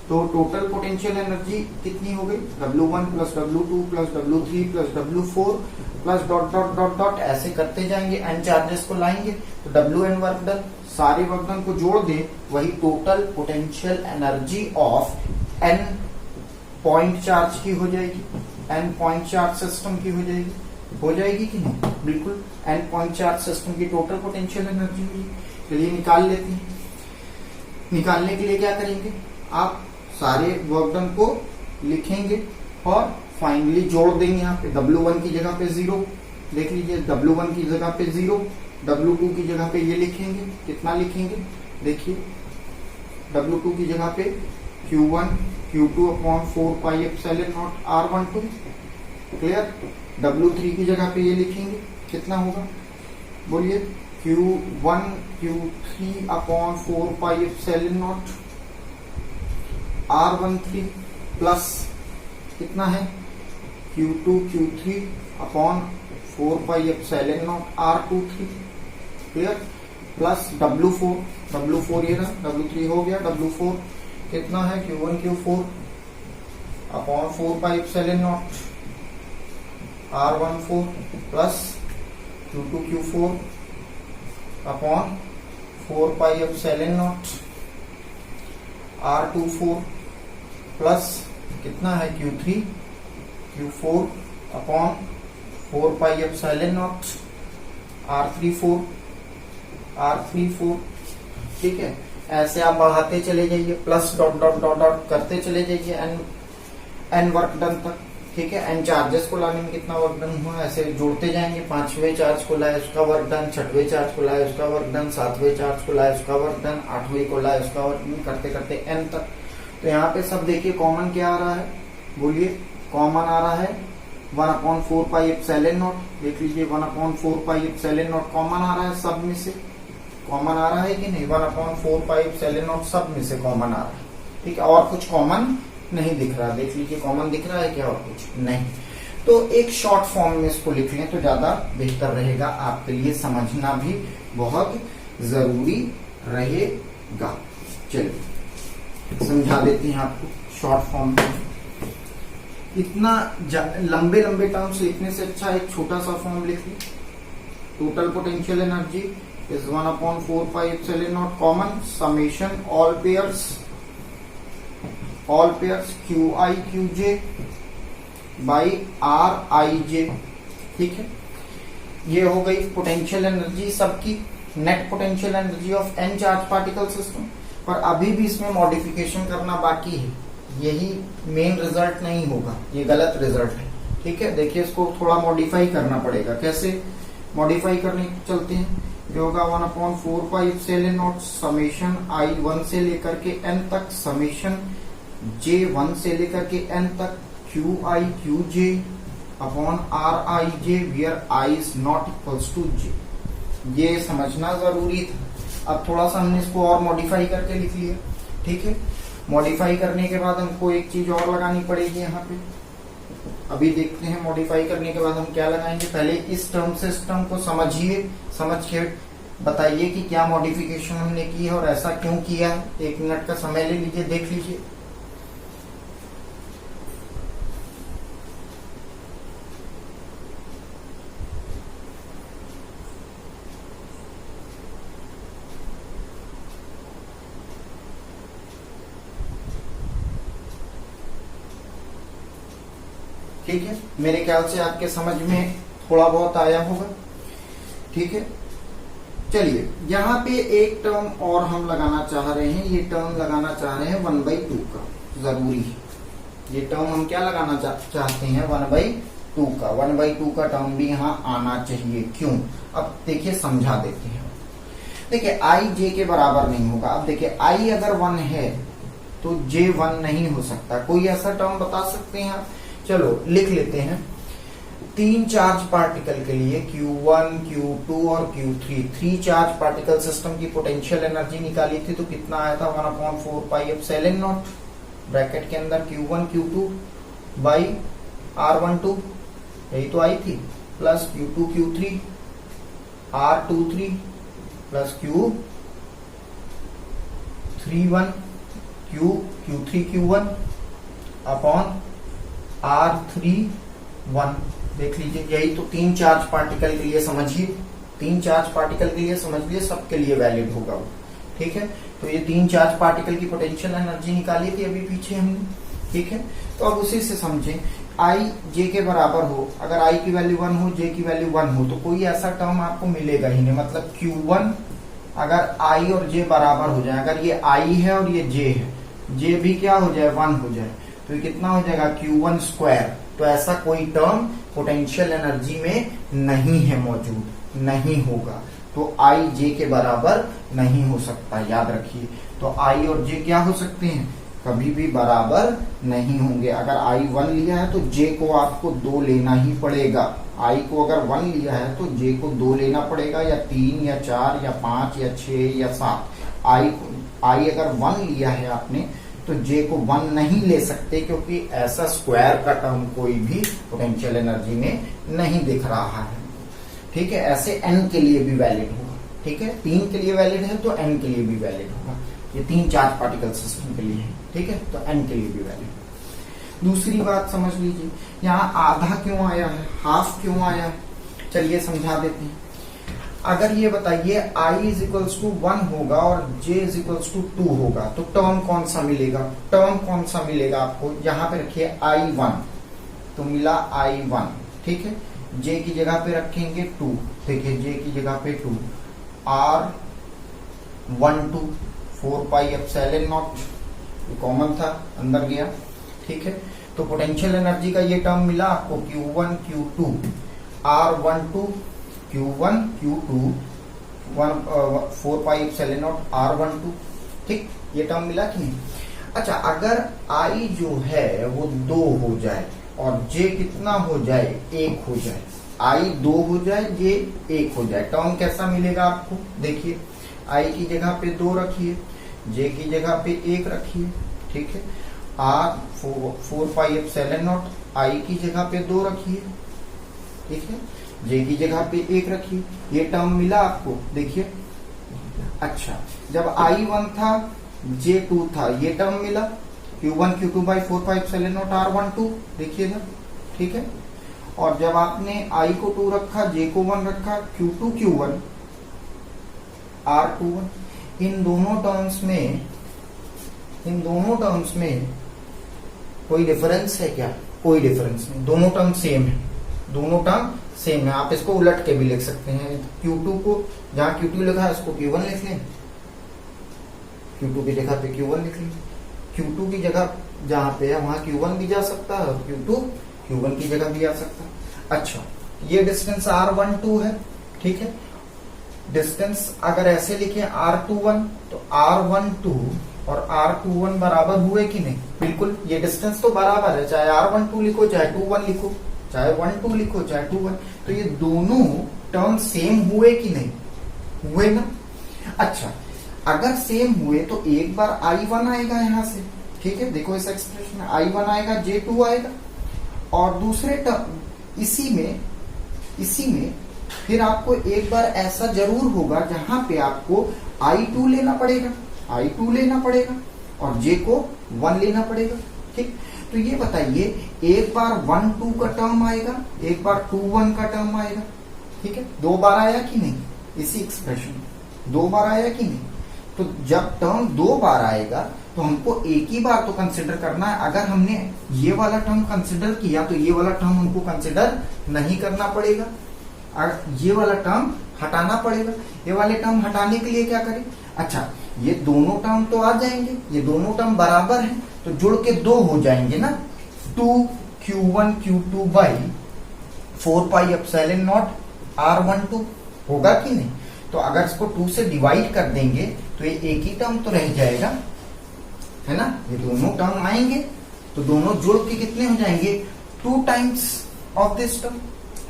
तो टोटल पोटेंशियल एनर्जी कितनी हो गई, W1 plus W2 plus W3 plus W4 plus dot dot dot dot, ऐसे करते जाएंगे, n चार्जेस को लाएंगे तो WN वर्क डन, सारे वर्क डन को जोड़ दें, वही total potential energy of n point charge की हो जाएगी, n पॉइंट चार्ज सिस्टम की हो जाएगी कि नहीं, बिल्कुल, n पॉइंट चार्ज सिस्टम की टोटल पोटेंशियल एनर्जी होगी। चलिए निकाल लेते हैं। निकालने के लिए क्या करेंगे, आप सारे वर्क डन को लिखेंगे और फाइनली जोड़ देंगे। यहाँ पे W1 की जगह पे 0, देख लीजिए, W1 की जगह पे 0, W2 की जगह पे ये लिखेंगे, कितना लिखेंगे, देखिए, W2 की जगह पे Q1 Q2/4πε0 R12, clear. W3 की जगह पे ये लिखेंगे, कितना होगा, बोलिए, Q1 Q3/4πε0 R13 प्लस कितना है Q2 Q3 upon 4 pi epsilon not R23, clear, plus W4 ये रहा, W3 हो गया, W4 कितना है Q1 Q4 upon 4 pi epsilon not R14 plus Q2 Q4 upon 4 pi epsilon not R24 plus कितना है Q3 Q4 upon 4 pi epsilon not R34, ठीक है। ऐसे आप बढ़ाते चले जाइए, plus dot dot dot dot करते चले जाइए एन वर्क डन तक, ठीक है। एन चार्जेस को लाने में कितना वर्क डन हुआ, ऐसे जोड़ते जाएंगे। 5वें चार्ज को लाए उसका वर्क डन, 6वें चार्ज को लाए उसका वर्क डन, 7वें चार्ज को लाए उसका वर्क डन, 8वें को लाए उसका वर्क डन, करते करते एन तक। तो यहाँ पे सब देखिए कॉमन क्या आ रहा है, बोलिए, कॉमन आ रहा है 1/4 पाई एप्सिलॉन नॉट, देख लीजिए 1/4 पाई एप्सिलॉन नॉट कॉमन आ रहा है, सब में से कॉमन आ रहा है कि नहीं, 1/4 पाई एप्सिलॉन नॉट सब में से कॉमन आ रहा है, ठीक है। और कुछ कॉमन नहीं दिख रहा, देख लीजिए कॉमन दिख रहा है क्या, और कुछ नहीं। तो एक शॉर्ट फॉर्म में इसको लिख लें तो ज्यादा बेहतर रहेगा, आपके लिए समझना भी बहुत जरूरी रहेगा। चलिए समझा देते हैं आपको शॉर्ट फॉर्म में। इतना लंबे लंबे टर्म्स लिखने से अच्छा एक छोटा सा फॉर्म लिख ली, total potential energy is 1/4 pi epsilon naught common summation all pairs QI QJ by RIJ, ठीक है। ये हो गई पोटेंशियल एनर्जी सबकी, net potential energy of n charge particle system. पर अभी भी इसमें मॉडिफिकेशन करना बाकी है, यही मेन रिजल्ट नहीं होगा, ये गलत रिजल्ट है, ठीक है। देखिए इसको थोड़ा मॉडिफाई करना पड़ेगा, कैसे मॉडिफाई करने चलते हैं। ये होगा 1/4 pi epsilon not summation I1 से लेकर के n तक, समेशन J1 से लेकर के n तक QI QJ upon RIJ where I is not equals to J। ये समझना जरूरी था। अब थोड़ा सा हमने इसको और मॉडिफाई करके लिख लिया, ठीक है। मॉडिफाई करने के बाद हमको एक चीज और लगानी पड़ेगी यहाँ पे, अभी देखते हैं मॉडिफाई करने के बाद हम क्या लगाएंगे। पहले इस टर्म से इस टर्म को समझिए, समझ के बताइए कि क्या मॉडिफिकेशन हमने की है और ऐसा क्यों किया है। 1 मिनट का समय ले लीजिए, देख लीजिए। ठीक है, मेरे ख्याल से आपके समझ में थोड़ा बहुत आया होगा, ठीक है। चलिए यहाँ पे एक टर्म और हम लगाना चाह रहे हैं, ये टर्म लगाना चाह रहे हैं 1/2 का, जरूरी है। ये टर्म हम क्या लगाना चाहते हैं 1/2 का, 1/2 का टर्म भी यहाँ आना चाहिए। क्यों, अब देखिए समझा देते हैं। देखिए I J के बराबर नहीं होगा। अब देखिए I अगर 1 है तो J 1 नहीं हो सकता। कोई ऐसा टर्म बता सकते हैं आप? चलो लिख लेते हैं। 3 चार्ज पार्टिकल के लिए Q1 Q2 और Q3, 3 चार्ज पार्टिकल सिस्टम की पोटेंशियल एनर्जी निकाली थी तो कितना आया था 1/4 पाई एप्सिलॉन नॉट, ब्रैकेट के अंदर Q1 Q2 बाई R12, यही तो आई थी, plus Q2 Q3 R23 plus Q31 Q3 Q1 upon R31। देख लीजिए, यही तो 3 चार्ज पार्टिकल के लिए समझिए, 3 चार्ज पार्टिकल के लिए समझ लिए, सबके लिए वैलिड होगा वो, ठीक है। तो ये 3 चार्ज पार्टिकल की पोटेंशियल एनर्जी निकाली थी अभी पीछे हमने, ठीक है। तो अब उसी से समझें, I J के बराबर हो, अगर I की वैल्यू 1 हो, J की वैल्यू 1 हो, तो कोई ऐसा टर्म आपको मिलेगा ही नहीं। मतलब Q1 अगर I और J बराबर हो जाए, अगर ये I है और ये J है, J भी क्या हो जाए 1 हो जाए, तो ये कितना हो जाएगा Q1 स्क्वायर। तो ऐसा कोई टर्म पोटेंशियल एनर्जी में नहीं है, मौजूद नहीं होगा, तो I J के बराबर नहीं हो सकता, याद रखिए। तो I और J क्या हो सकते हैं, कभी भी बराबर नहीं होंगे। अगर I 1 लिया है तो J को आपको 2 लेना ही पड़ेगा। I को अगर 1 लिया है तो J को 2 लेना पड़ेगा, या 3 या 4 या 5 या 6 या 7। I अगर 1 लिया है आपने तो जे को 1 नहीं ले सकते, क्योंकि ऐसा स्क्वायर का टर्म कोई भी पोटेंशियल एनर्जी में नहीं दिख रहा है। ठीक है, ऐसे n के लिए भी वैलिड होगा। ठीक है, 3 के लिए वैलिड है तो n के लिए भी वैलिड होगा। ये 3 चार्ज पार्टिकल सिस्टम के लिए है। ठीक है, तो n के लिए भी वैलिड। दूसरी बात समझ लीजिए, यहाँ आधा क्यों आया है, हाफ क्यों आया है, चलिए समझा देते हैं। अगर ये बताइए I इज इक्वल्स टू 1 होगा और J इज इक्वल्स टू 2 होगा, तो टर्म कौन सा मिलेगा, टर्म कौन सा मिलेगा आपको, यहाँ पे रखिए I1, तो मिला I1। ठीक है, J की जगह पे रखेंगे 2, देखिए J की जगह पे 2, R12 4 पाई एप्सिलॉन नॉट, ये कॉमन था अंदर गया। ठीक है, तो पोटेंशियल एनर्जी का ये टर्म मिला आपको Q1 Q2 R12 Q1 Q2 4 pi epsilon naught R12। ठीक, ये टर्म मिला कि नहीं। अच्छा, अगर I जो है वो 2 हो जाए और J कितना हो जाए, 1 हो जाए, I 2 हो जाए, J 1 हो जाए, टर्म कैसा मिलेगा आपको, देखिए I की जगह पे 2 रखिए, J की जगह पे 1 रखिए। ठीक है, R 4 pi epsilon not I की जगह पे 2 रखिए। ठीक है, J की जगह पे 1 रखिए, ये टर्म मिला आपको, देखिए। अच्छा, जब I1 था J 2 था, ये टर्म मिला Q1 Q2 by 4 pi epsilon naught R12, देखिएगा। ठीक है, और जब आपने I को 2 रखा, J को 1 रखा, Q2 Q1 R21, इन दोनों टर्म्स में कोई डिफरेंस है क्या, कोई डिफरेंस नहीं, दोनों टर्म सेम है, दोनों टर्म सेम है। आप इसको उलट के भी लिख सकते हैं, Q2 को जहां Q2 लिखा है उसको Q1 लिख लें, Q2 की जगह पे Q1 लिख लें, Q2 की जगह जहां पे है वहां Q1 भी जा सकता है और Q2 Q1 की जगह भी आ सकता है। अच्छा, ये डिस्टेंस R12 है। ठीक है, डिस्टेंस अगर ऐसे लिखे R21, तो R12 और R21 बराबर हुए कि नहीं, बिल्कुल, ये डिस्टेंस तो बराबर है, चाहे R12 लिखो चाहे 21 लिखो, चाहे 12 लिखो चाहे 21, तो ये दोनों टर्म सेम हुए कि नहीं, हुए ना। अच्छा, अगर सेम हुए तो एक बार I1 आएगा यहां से। ठीक है, देखो इस एक्सप्रेशन में I1 आएगा, J2 आएगा, और दूसरे टर्म इसी में फिर आपको एक बार ऐसा जरूर होगा जहां पे आपको I2 लेना पड़ेगा और J को 1 लेना पड़ेगा। ठीक, तो ये बताइए, एक बार 1-2 का टर्म आएगा, एक बार 2-1 का टर्म आएगा। ठीक है, 2 बार आया कि नहीं, इसी एक्सप्रेशन में 2 बार आया कि नहीं। तो जब टर्म 2 बार आएगा तो हमको एक ही बार तो कंसिडर करना है। अगर हमने ये वाला टर्म कंसिडर किया तो ये वाला टर्म हमको कंसिडर नहीं करना पड़ेगा, ये वाला टर्म हटाना पड़ेगा। ये वाले टर्म हटाने के लिए क्या करें, अच्छा, ये दोनों टर्म तो आ जाएंगे, ये दोनों टर्म बराबर हैं, तो जुड़ के 2 हो जाएंगे ना, 2Q1 Q2 by 4 pi epsilon naught R12 होगा कि नहीं। तो अगर इसको 2 से डिवाइड कर देंगे तो ये एक ही टर्म तो रह जाएगा, है ना। ये दोनों टर्म आएंगे तो दोनों जुड़ के कितने हो जाएंगे, 2 टाइम्स ऑफ दिस टर्म,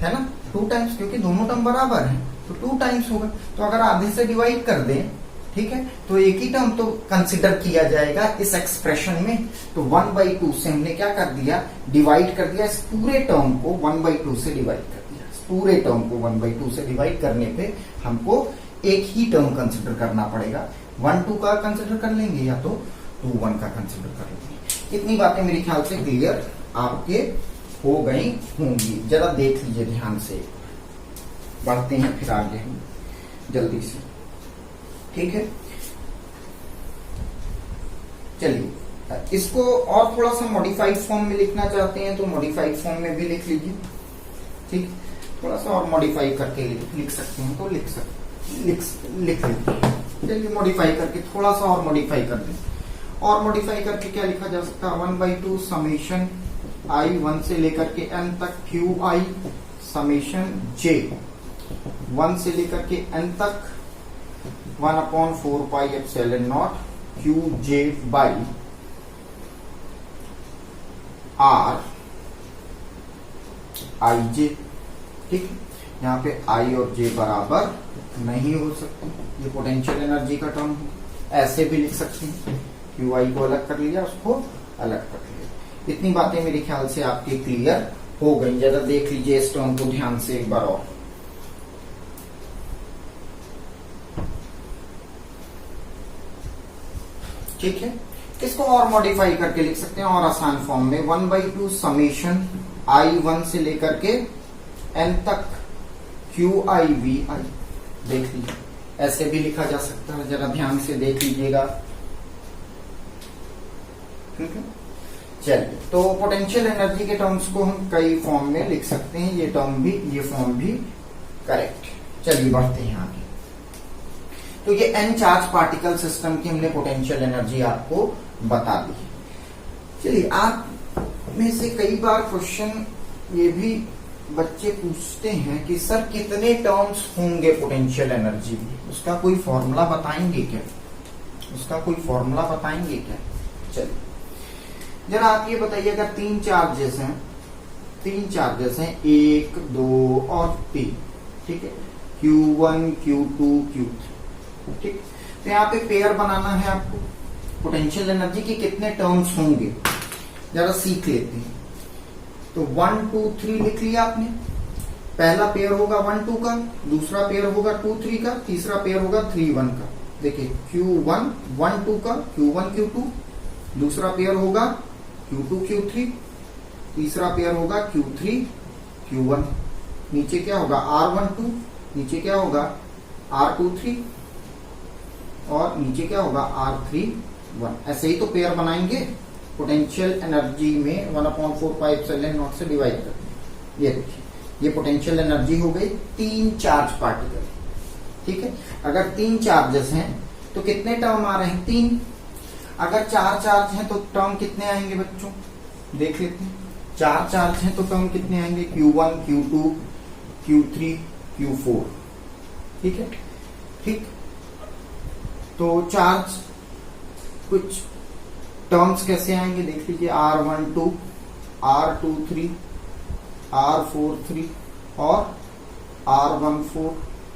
है ना, 2 टाइम्स, क्योंकि दोनों टर्म बराबर हैं तो 2 टाइम्स होगा। तो अगर आधे से डिवाइड कर दें, ठीक है, तो एक ही टर्म तो कंसिडर किया जाएगा इस एक्सप्रेशन में। तो 1/2 से हमने क्या कर दिया, डिवाइड कर दिया, इस पूरे टर्म को 1/2 से डिवाइड कर दिया। इस पूरे टर्म को 1/2 से डिवाइड करने पे हमको एक ही टर्म कंसिडर करना पड़ेगा, 1-2 का कंसिडर कर लेंगे या तो 2-1 का कंसिडर कर लेंगे। इतनी बातें मेरे ख्याल से क्लियर आपके हो गई होंगी। जरा देख लीजिए ध्यान से, बढ़ते हैं फिर आगे हम जल्दी से, ठीक है। चलिए, इसको और थोड़ा सा मॉडिफाइड फॉर्म में लिखना चाहते हैं तो मॉडिफाइड फॉर्म में भी लिख लीजिए, ठीक, थोड़ा सा और मॉडिफाई करके लिख सकते हैं तो लिख लीजिए। चलिए, मॉडिफाई करके थोड़ा सा और मॉडिफाई कर दें। और मॉडिफाई करके क्या लिखा जा सकता है, 1/2 समेशन I 1 से लेकर के n तक QI समेशन J 1 से लेकर के n तक 1/4 pi epsilon not QJ by R IJ। ठीक है, यहाँ पे I और J बराबर नहीं हो सकते, ये पोटेंशियल एनर्जी का टर्म ऐसे भी लिख सकते हैं, क्यू आई को अलग कर लिया, उसको अलग कर लिया। इतनी बातें मेरे ख्याल से आपकी क्लियर हो गई। जरा देख लीजिए इस टर्म को ध्यान से एक बार और। ठीक है, इसको और मॉडिफाई करके लिख सकते हैं और आसान फॉर्म में 1/2 समेशन I1 से लेकर के n तक QIVI। देख लीजिए ऐसे भी लिखा जा सकता है, जरा ध्यान से देख लीजिएगा। ठीक है, चलिए तो पोटेंशियल एनर्जी के टर्म्स को हम कई फॉर्म में लिख सकते हैं, ये टर्म भी, ये फॉर्म भी करेक्ट। चलिए बढ़ते हैं आगे। तो ये n चार्ज पार्टिकल सिस्टम की हमने पोटेंशियल एनर्जी आपको बता दी। चलिए, आप में से कई बार क्वेश्चन ये भी बच्चे पूछते हैं कि सर कितने टर्म्स होंगे पोटेंशियल एनर्जी में, उसका कोई फॉर्मूला बताएंगे क्या? उसका कोई फॉर्मूला बताएंगे क्या? चलिए जरा आप ये बताइए, अगर तीन चार्जेस हैं 1, 2 और 3, ठीक है, Q1, Q2, Q3, ठीक। तो यहाँ पे पेयर बनाना है आपको, पोटेंशियल एनर्जी के कितने टर्म्स होंगे जरा सीख लेते हैं। तो 1, 2, 3 लिख लिया आपने। पहला पेयर होगा 1, 2 का, दूसरा पेयर होगा 2, 3 का, तीसरा पेयर होगा 3, 1 का। देखिए Q1, 1, 2 का, Q1, Q2, दूसरा पेयर होगा Q2, Q3, तीसरा पेयर होगा Q3, Q1। नीचे क्या होगा R12, नीचे क्या होगा R23 और नीचे क्या होगा R31। ऐसे ही तो पेयर बनाएंगे पोटेंशियल एनर्जी में 1/4πε0 से डिवाइड करके। ये देखिए, ये पोटेंशियल एनर्जी हो गई तीन चार्ज पार्टिकल। ठीक है, अगर तीन चार्जेस हैं तो कितने टर्म आ रहे हैं? 3। अगर 4 चार्ज हैं तो टर्म कितने आएंगे बच्चों? देख लेते हैं। 4 चार्ज हैं तो टर्म कितने आएंगे? Q1, Q2, Q3, Q4। ठीक है, ठीक। तो चार्ज कुछ टर्म्स कैसे आएंगे देख लीजिए, R12, R23, R43 और R14।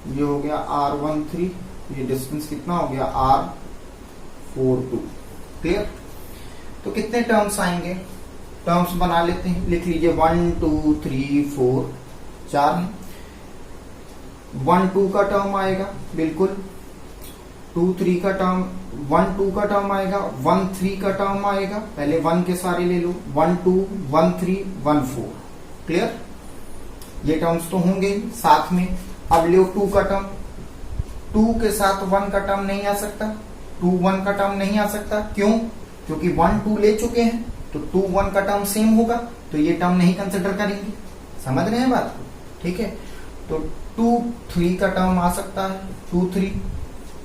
ये हो गया R13, ये डिस्टेंस कितना हो गया R42। क्लियर? तो कितने टर्म्स आएंगे? टर्म्स बना लेते हैं, लिख लीजिए 1, 2, 3, 4, 4 है। 1, 2 का टर्म आएगा बिल्कुल, 2, 3 का टर्म, 1, 2 का टर्म आएगा, 1, 3 का टर्म आएगा। पहले 1 के सारे ले लो, 1, 2, 1, 3, 1, 4। क्लियर? ये टर्म्स तो होंगे साथ में। अब लो 2 का टर्म, 2 के साथ 1 का टर्म नहीं आ सकता, 2, 1 का टर्म नहीं आ सकता। क्यों? क्योंकि 1, 2 ले चुके हैं, तो 2, 1 का टर्म सेम होगा, तो ये टर्म नहीं कंसिडर करेंगे। समझ रहे हैं बात को? ठीक है, तो 2, 3 का टर्म आ सकता है, 2, 3,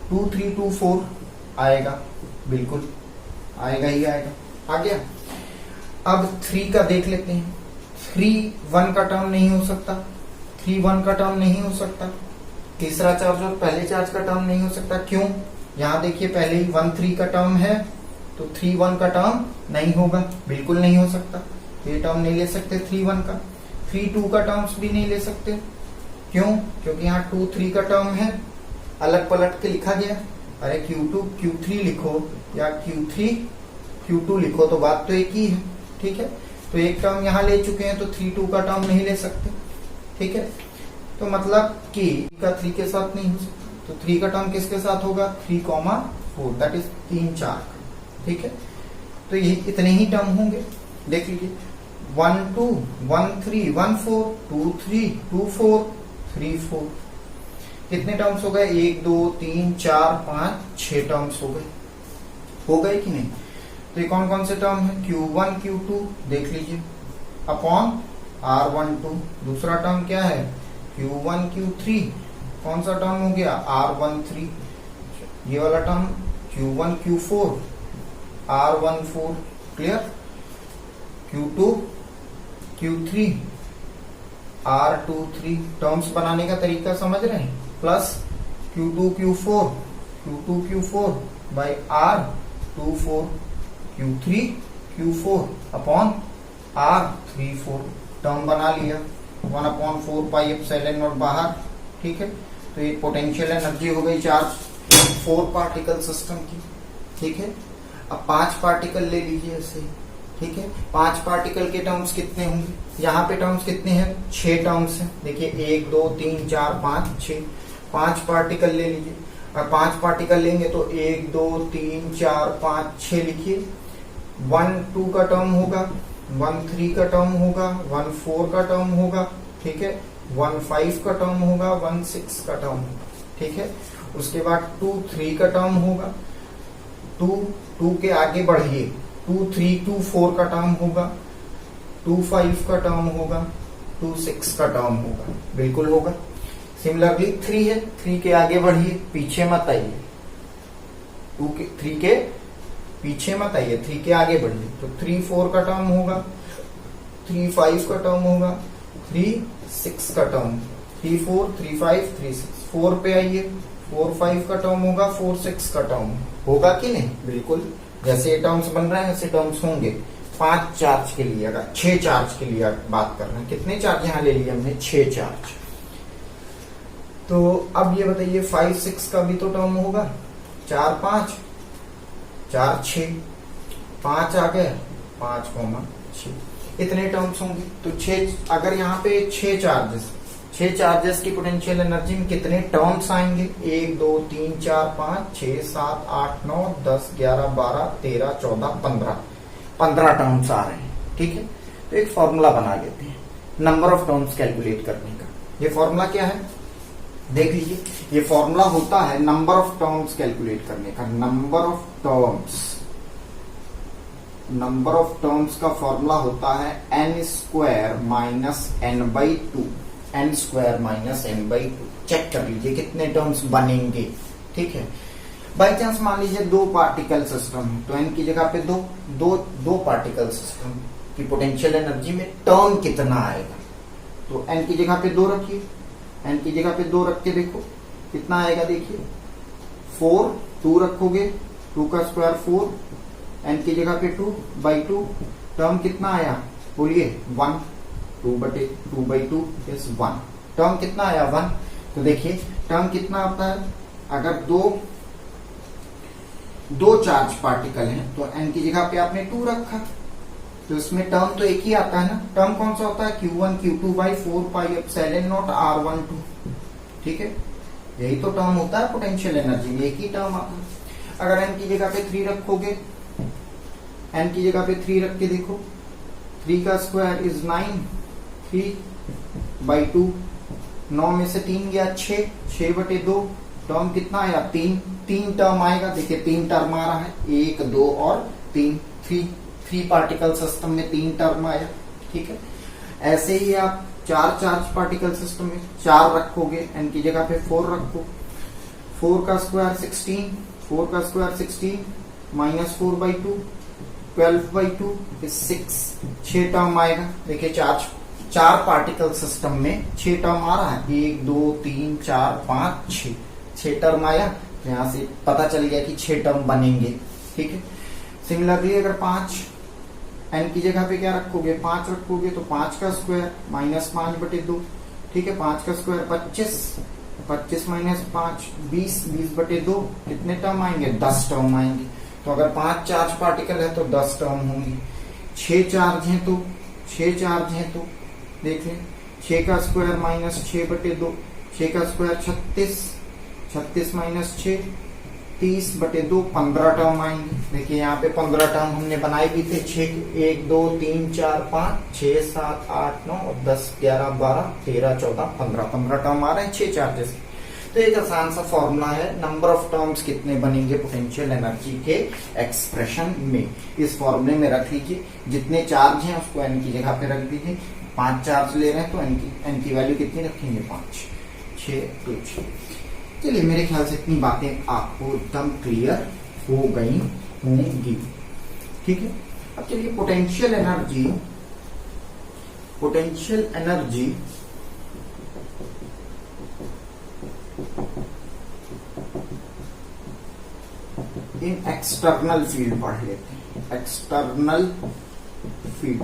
2, 3, 2, 4 आएगा, बिल्कुल आएगा ही आएगा। आ गया। अब 3 का देख लेते हैं। 3, 1 का टर्म नहीं हो सकता, 3, 1 का टर्म नहीं हो सकता। तीसरा चार्ज और पहले चार्ज का टर्म नहीं हो सकता। क्यों? यहां देखिए पहले ही 1, 3 का टर्म है, तो 3, 1 का टर्म नहीं होगा, बिल्कुल नहीं हो सकता। ये टर्म नहीं ले सकते 3, 1 का। 3, 2 का टर्म्स भी नहीं ले सकते। क्यों? क्योंकि यहाँ 2, 3 का टर्म है, अलग पलट के लिखा गया। अरे Q2, Q3 लिखो या Q3, Q2 लिखो तो बात तो एक ही है। ठीक है, तो एक टर्म यहाँ ले चुके हैं, तो 3, 2 का टर्म नहीं ले सकते। ठीक है, तो मतलब कि का 3 के साथ नहीं हो सकता, तो 3 का टर्म किसके साथ होगा? 3, 4, दैट इज 3, 4। ठीक है, तो ये इतने ही टर्म होंगे। देख लीजिए 1, 2, 1, 3, 1, 4, 2, 3, 2, 4, 3, 4। कितने टर्म्स हो गए? 1, 2, 3, 4, 5, 6 टर्म्स हो गए कि नहीं? तो ये कौन कौन से टर्म है? Q1, Q2 देख लीजिए अपॉन R12। दूसरा टर्म क्या है? Q1, Q3। कौन सा टर्म हो गया? R13। ये वाला term Q1, Q4, R14। Clear? Q2, Q3, R23। Terms बनाने का तरीका समझ रहे हैं? Plus Q2, Q4 by R24, Q3, Q4 upon R34। Term बना लिया, 1/4πε0 बाहर। ठीक है, तो ये पोटेंशियल एनर्जी हो गई चार्ज 4 पार्टिकल सिस्टम की। ठीक है, अब 5 पार्टिकल ले लीजिए ऐसे, ठीक है। 5 पार्टिकल के टर्म्स कितने होंगे, यहाँ पे टर्म्स कितने हैं, 6 टर्म्स हैं। देखिए 1 2 3 4 5 6, 5 पार्टिकल ले लीजिए। अब 5 पार्टिकल लेंगे तो 1 2 3 4 5 6 लिखिए। 1 2 का टर्म होगा, 1 3 का टर्म होगा, 1 4 का टर्म होगा, ठीक है। 1 5 का टर्म होगा, 1 6 का टर्म होगा, ठीक है। उसके बाद 2 3 का टर्म होगा, 2 के आगे बढ़िए, 2 3 2 4 का टर्म होगा, 2 5 का टर्म होगा, 2 6 का टर्म होगा, बिल्कुल होगा। सिमिलरली 3 है, 3 के आगे बढ़िए, पीछे मत आइए, 3 के पीछे मत आइए, 3 के आगे बढ़िए, तो 3 4 का टर्म होगा, 3 5 का टर्म होगा, 3 6 का टर्म, 3 4 3 5 3 6, 4 पे आइए, 4 5 का टर्म होगा, 4 6 का टर्म होगा कि नहीं, बिल्कुल। जैसे ये टर्म्स बन रहे हैं ऐसे टर्म्स होंगे। 5 चार्ज के लिए, अगर 6 चार्ज के लिए बात कर रहे हैं, कितने चार्ज यहाँ ले लिए हमने, 6 चार्ज। तो अब ये बताइए 5 6 का भी तो टर्म होगा, 4 5 4 6, 5 आ गया, 5 6, इतने टर्म्स होंगे। तो 6, अगर यहाँ पे 6 चार्जेस की पोटेंशियल एनर्जी में कितने टर्म्स आएंगे, 1 2 3 4 5 6 7 8 9 10 11 12 13 14 15 टर्म्स आ रहे हैं, ठीक है। तो एक फॉर्मूला बना लेते हैं नंबर ऑफ टर्म्स कैलकुलेट करने का। ये फॉर्मूला क्या है, देख लीजिए। ये फॉर्मूला होता है नंबर ऑफ टर्म्स कैलकुलेट करने का। नंबर ऑफ टर्म्स का फॉर्मूला होता है n square minus n/2, n square minus n/2। Check कर लीजिए कितने टर्म्स बनेंगे, ठीक है। बाई चांस मान लीजिए 2 पार्टिकल सिस्टम है, तो n की जगह पे दो पार्टिकल सिस्टम की पोटेंशियल एनर्जी में टर्म कितना आएगा, तो n की जगह पे 2 रखिए, n की जगह पे 2 रख के देखो कितना आएगा। देखिए 4, 2 रखोगे, 2 का स्क्वायर 4, n की जगह पे 2/2, टर्म कितना आया बोलिए 1, 2/2 इज 1, टर्म कितना आया 1। तो देखिए टर्म कितना आता है, अगर दो चार्ज पार्टिकल हैं तो n की जगह पे आपने 2 रखा, तो इसमें टर्म तो एक ही आता है ना। टर्म कौन सा होता है, Q1 Q2/4πε0 R12, ठीक है। यही तो टर्म होता है पोटेंशियल एनर्जी में, एक ही टर्म आता है। अगर n की जगह पे 3 रखोगे, n की जगह पे 3 रख के देखो, 3 का स्क्वायर इज 9, 3/2, 9 में से 3 गया 6, 6/2, टर्म कितना आया 3 टर्म आएगा। देखिए 3 टर्म आ रहा है, 1 2 और 3, 3 पार्टिकल सिस्टम में 3 टर्म आया, ठीक है। ऐसे ही आप 4 चार्ज पार्टिकल सिस्टम में 4 रखोगे, n की जगह पे 4 रखो, 4 का स्क्वायर 16, 4 का स्क्वायर 16 माइनस 4/2, 12/2 इज 6 टर्म आएगा। देखिए 4 पार्टिकल सिस्टम में 6 टर्म आ रहा है, 1 2 3 4 5 6 टर्म आया। यहां से पता चल गया कि 6 टर्म बनेंगे, ठीक है। सिमिलरली अगर 5, n की जगह पे क्या रखोगे, 5 रखोगे, तो 5 का स्क्वायर माइनस 5/2, ठीक है। 5 का स्क्वायर 25, 25 माइनस 5 20, 20/2, कितने टर्म आएंगे, 10 टर्म आएंगे। तो अगर 5 चार्ज पार्टिकल है तो 10 टर्म होंगे। 6 चार्ज हैं तो देख लें, 6 का स्क्वायर माइनस 6/2, 6 का स्क्वायर 36, 36 माइनस 6 30/2, 15 टर्म आएंगे। देखिए यहाँ पे 15 टर्म हमने बनाए भी थे, 1 2 3 4 5 6 7 8 9 10 11 12 13 14 15 टर्म आ रहे हैं 6 चार्जेस। तो एक आसान सा फॉर्मूला है, नंबर ऑफ टर्म्स कितने बनेंगे पोटेंशियल एनर्जी के एक्सप्रेशन में, इस फॉर्मूले में रख लीजिए। जितने चार्ज हैं उसको n की जगह पे रख दीजिए। 5 चार्ज ले रहे हैं तो n की वैल्यू कितनी रखेंगे, 5, 6 2 6। चलिए मेरे ख्याल से इतनी बातें आपको एकदम क्लियर हो गई होंगी, ठीक है। अब चलिए potential energy in external field पढ़ लेते हैं। एक्सटर्नल फील्ड,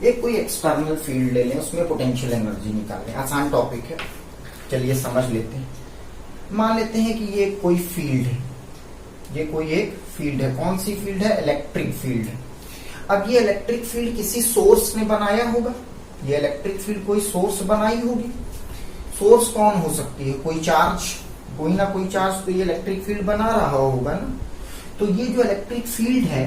एक कोई एक्सटर्नल फील्ड ले लें, उसमें पोटेंशियल एनर्जी निकाल लें। आसान टॉपिक है, चलिए समझ लेते हैं। मान लेते हैं कि ये कोई फील्ड है, ये कोई एक फील्ड है। कौन सी फील्ड है? इलेक्ट्रिक फील्ड है। अब ये इलेक्ट्रिक फील्ड किसी सोर्स ने बनाया होगा, ये इलेक्ट्रिक फील्ड कोई सोर्स बनाई होगी। सोर्स कौन हो सकती है? कोई चार्ज, कोई ना कोई चार्ज तो ये इलेक्ट्रिक फील्ड बना रहा होगा ना। तो ये जो इलेक्ट्रिक फील्ड है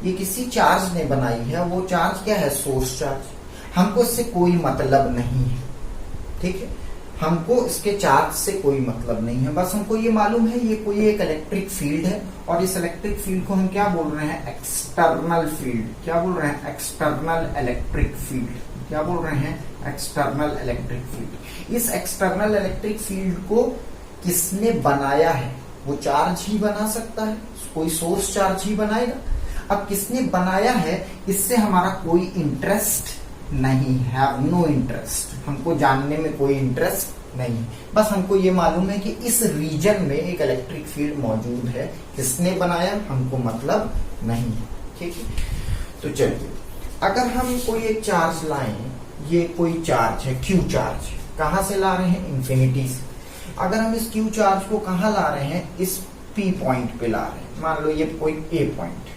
ये किसी चार्ज ने बनाई है। वो चार्ज क्या है? Source charge. हमको इससे कोई मतलब नहीं है, ठीक है, हमको इसके चार्ज से कोई मतलब नहीं है। बस हमको ये मालूम है ये कोई एक इलेक्ट्रिक फील्ड है और इस इलेक्ट्रिक फील्ड को हम क्या बोल रहे हैं? External field. क्या बोल रहे हैं? External electric field. क्या बोल रहे हैं? External electric field. इस एक्सटर्नल इलेक्ट्रिक फील्ड को किसने बनाया है? वो चार्ज ही बना सकता है, कोई सोर्स चार्ज ही बनाएगा। अब किसने बनाया है इससे हमारा कोई इंटरेस्ट नहीं है, नो इंटरेस्ट। हमको जानने में कोई इंटरेस्ट नहीं, बस हमको ये मालूम है कि इस रीजन में एक इलेक्ट्रिक फील्ड मौजूद है। किसने बनाया हमको मतलब नहीं है, ठीक है। तो चलिए, अगर हम कोई एक चार्ज लाएं, ये कोई चार्ज है, क्यू चार्ज, कहां से ला रहे हैं? इंफिनिटी से। अगर हम इस क्यू चार्ज को कहां ला रहे हैं? इस पी पॉइंट पे ला रहे हैं। मान लो ये कोई ए पॉइंट,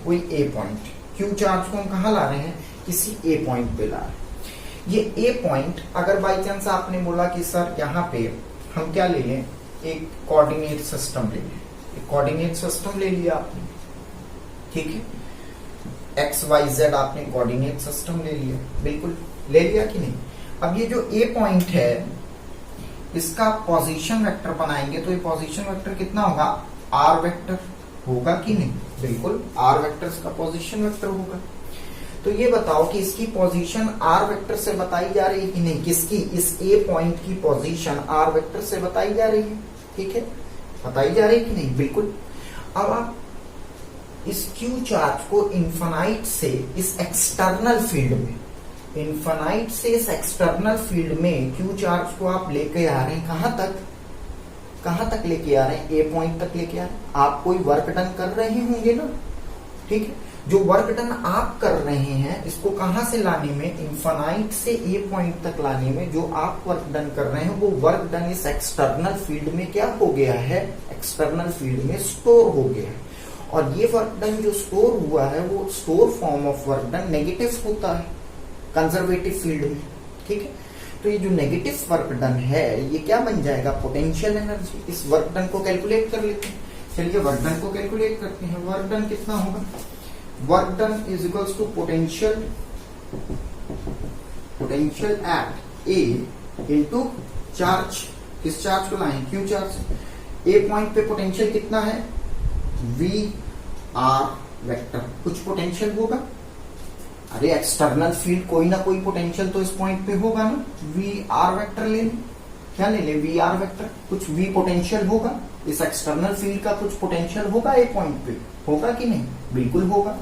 कोई ए पॉइंट, क्यू चार्ज को हम कहां ला रहे हैं? किसी ए पॉइंट पे ला रहे हैं। ये ए पॉइंट अगर बाई चांस आपने बोला कि सर यहाँ पे हम क्या ले लें? एक कोऑर्डिनेट सिस्टम ले लें। एक कोऑर्डिनेट सिस्टम ले लिया आपने, ठीक है, एक्स वाई जेड आपने कोऑर्डिनेट सिस्टम ले लिया, बिल्कुल ले लिया कि नहीं। अब ये जो ए पॉइंट है इसका पोजीशन वेक्टर बनाएंगे तो ये पोजीशन वेक्टर कितना होगा? आर वेक्टर होगा कि नहीं? बिल्कुल आर वेक्टर इसका पोजीशन वेक्टर होगा। तो ये बताओ कि इसकी पोजीशन आर वेक्टर से बताई जा रही है कि नहीं? किसकी? इस ए पॉइंट की पोजीशन आर वेक्टर से बताई जा रही है, ठीक है, बताई जा रही है कि नहीं? बिल्कुल। अब आप इस क्यू चार्ज को इन्फिनाइट से इस एक्सटर्नल फील्ड में, इन्फिनाइट से इस एक्सटर्नल फील्ड में क्यू चार्ज को आप लेके आ रहे हैं। कहां तक? कहां तक लेके आ रहे हैं? ए पॉइंट तक लेके आ रहे हैं। आप कोई वर्क डन कर रहे होंगे ना, ठीक है। जो वर्क डन आप कर रहे हैं इसको कहां से लाने में? इन्फिनाइट से ए पॉइंट तक लाने में जो आप वर्क डन कर रहे हैं वो वर्क डन इस एक्सटर्नल फील्ड में क्या हो गया है? एक्सटर्नल फील्ड में स्टोर हो गया है। और ये वर्क डन जो स्टोर हुआ है वो store form of work done negative होता है कंजर्वेटिव फील्ड में, ठीक है। तो ये जो नेगेटिव वर्क डन है ये क्या बन जाएगा? Potential energy. इस वर्क डन को कैलकुलेट कर लेते हैं। चलिए वर्क डन को कैलकुलेट करते हैं। वर्क डन कितना होगा? Work done is equals to potential at A into charge. किस चार्ज को लाएं? Q charge. ए पॉइंट पे पोटेंशियल कितना है? V R vector. कुछ पोटेंशियल होगा, अरे एक्सटर्नल फील्ड कोई ना कोई पोटेंशियल तो इस पॉइंट पे होगा ना। वी आर वेक्टर ले लें। क्या ले लें? V R vector. कुछ वी पोटेंशियल होगा, इस एक्सटर्नल फील्ड का कुछ पोटेंशियल होगा ए पॉइंट पे, होगा कि नहीं? बिल्कुल होगा।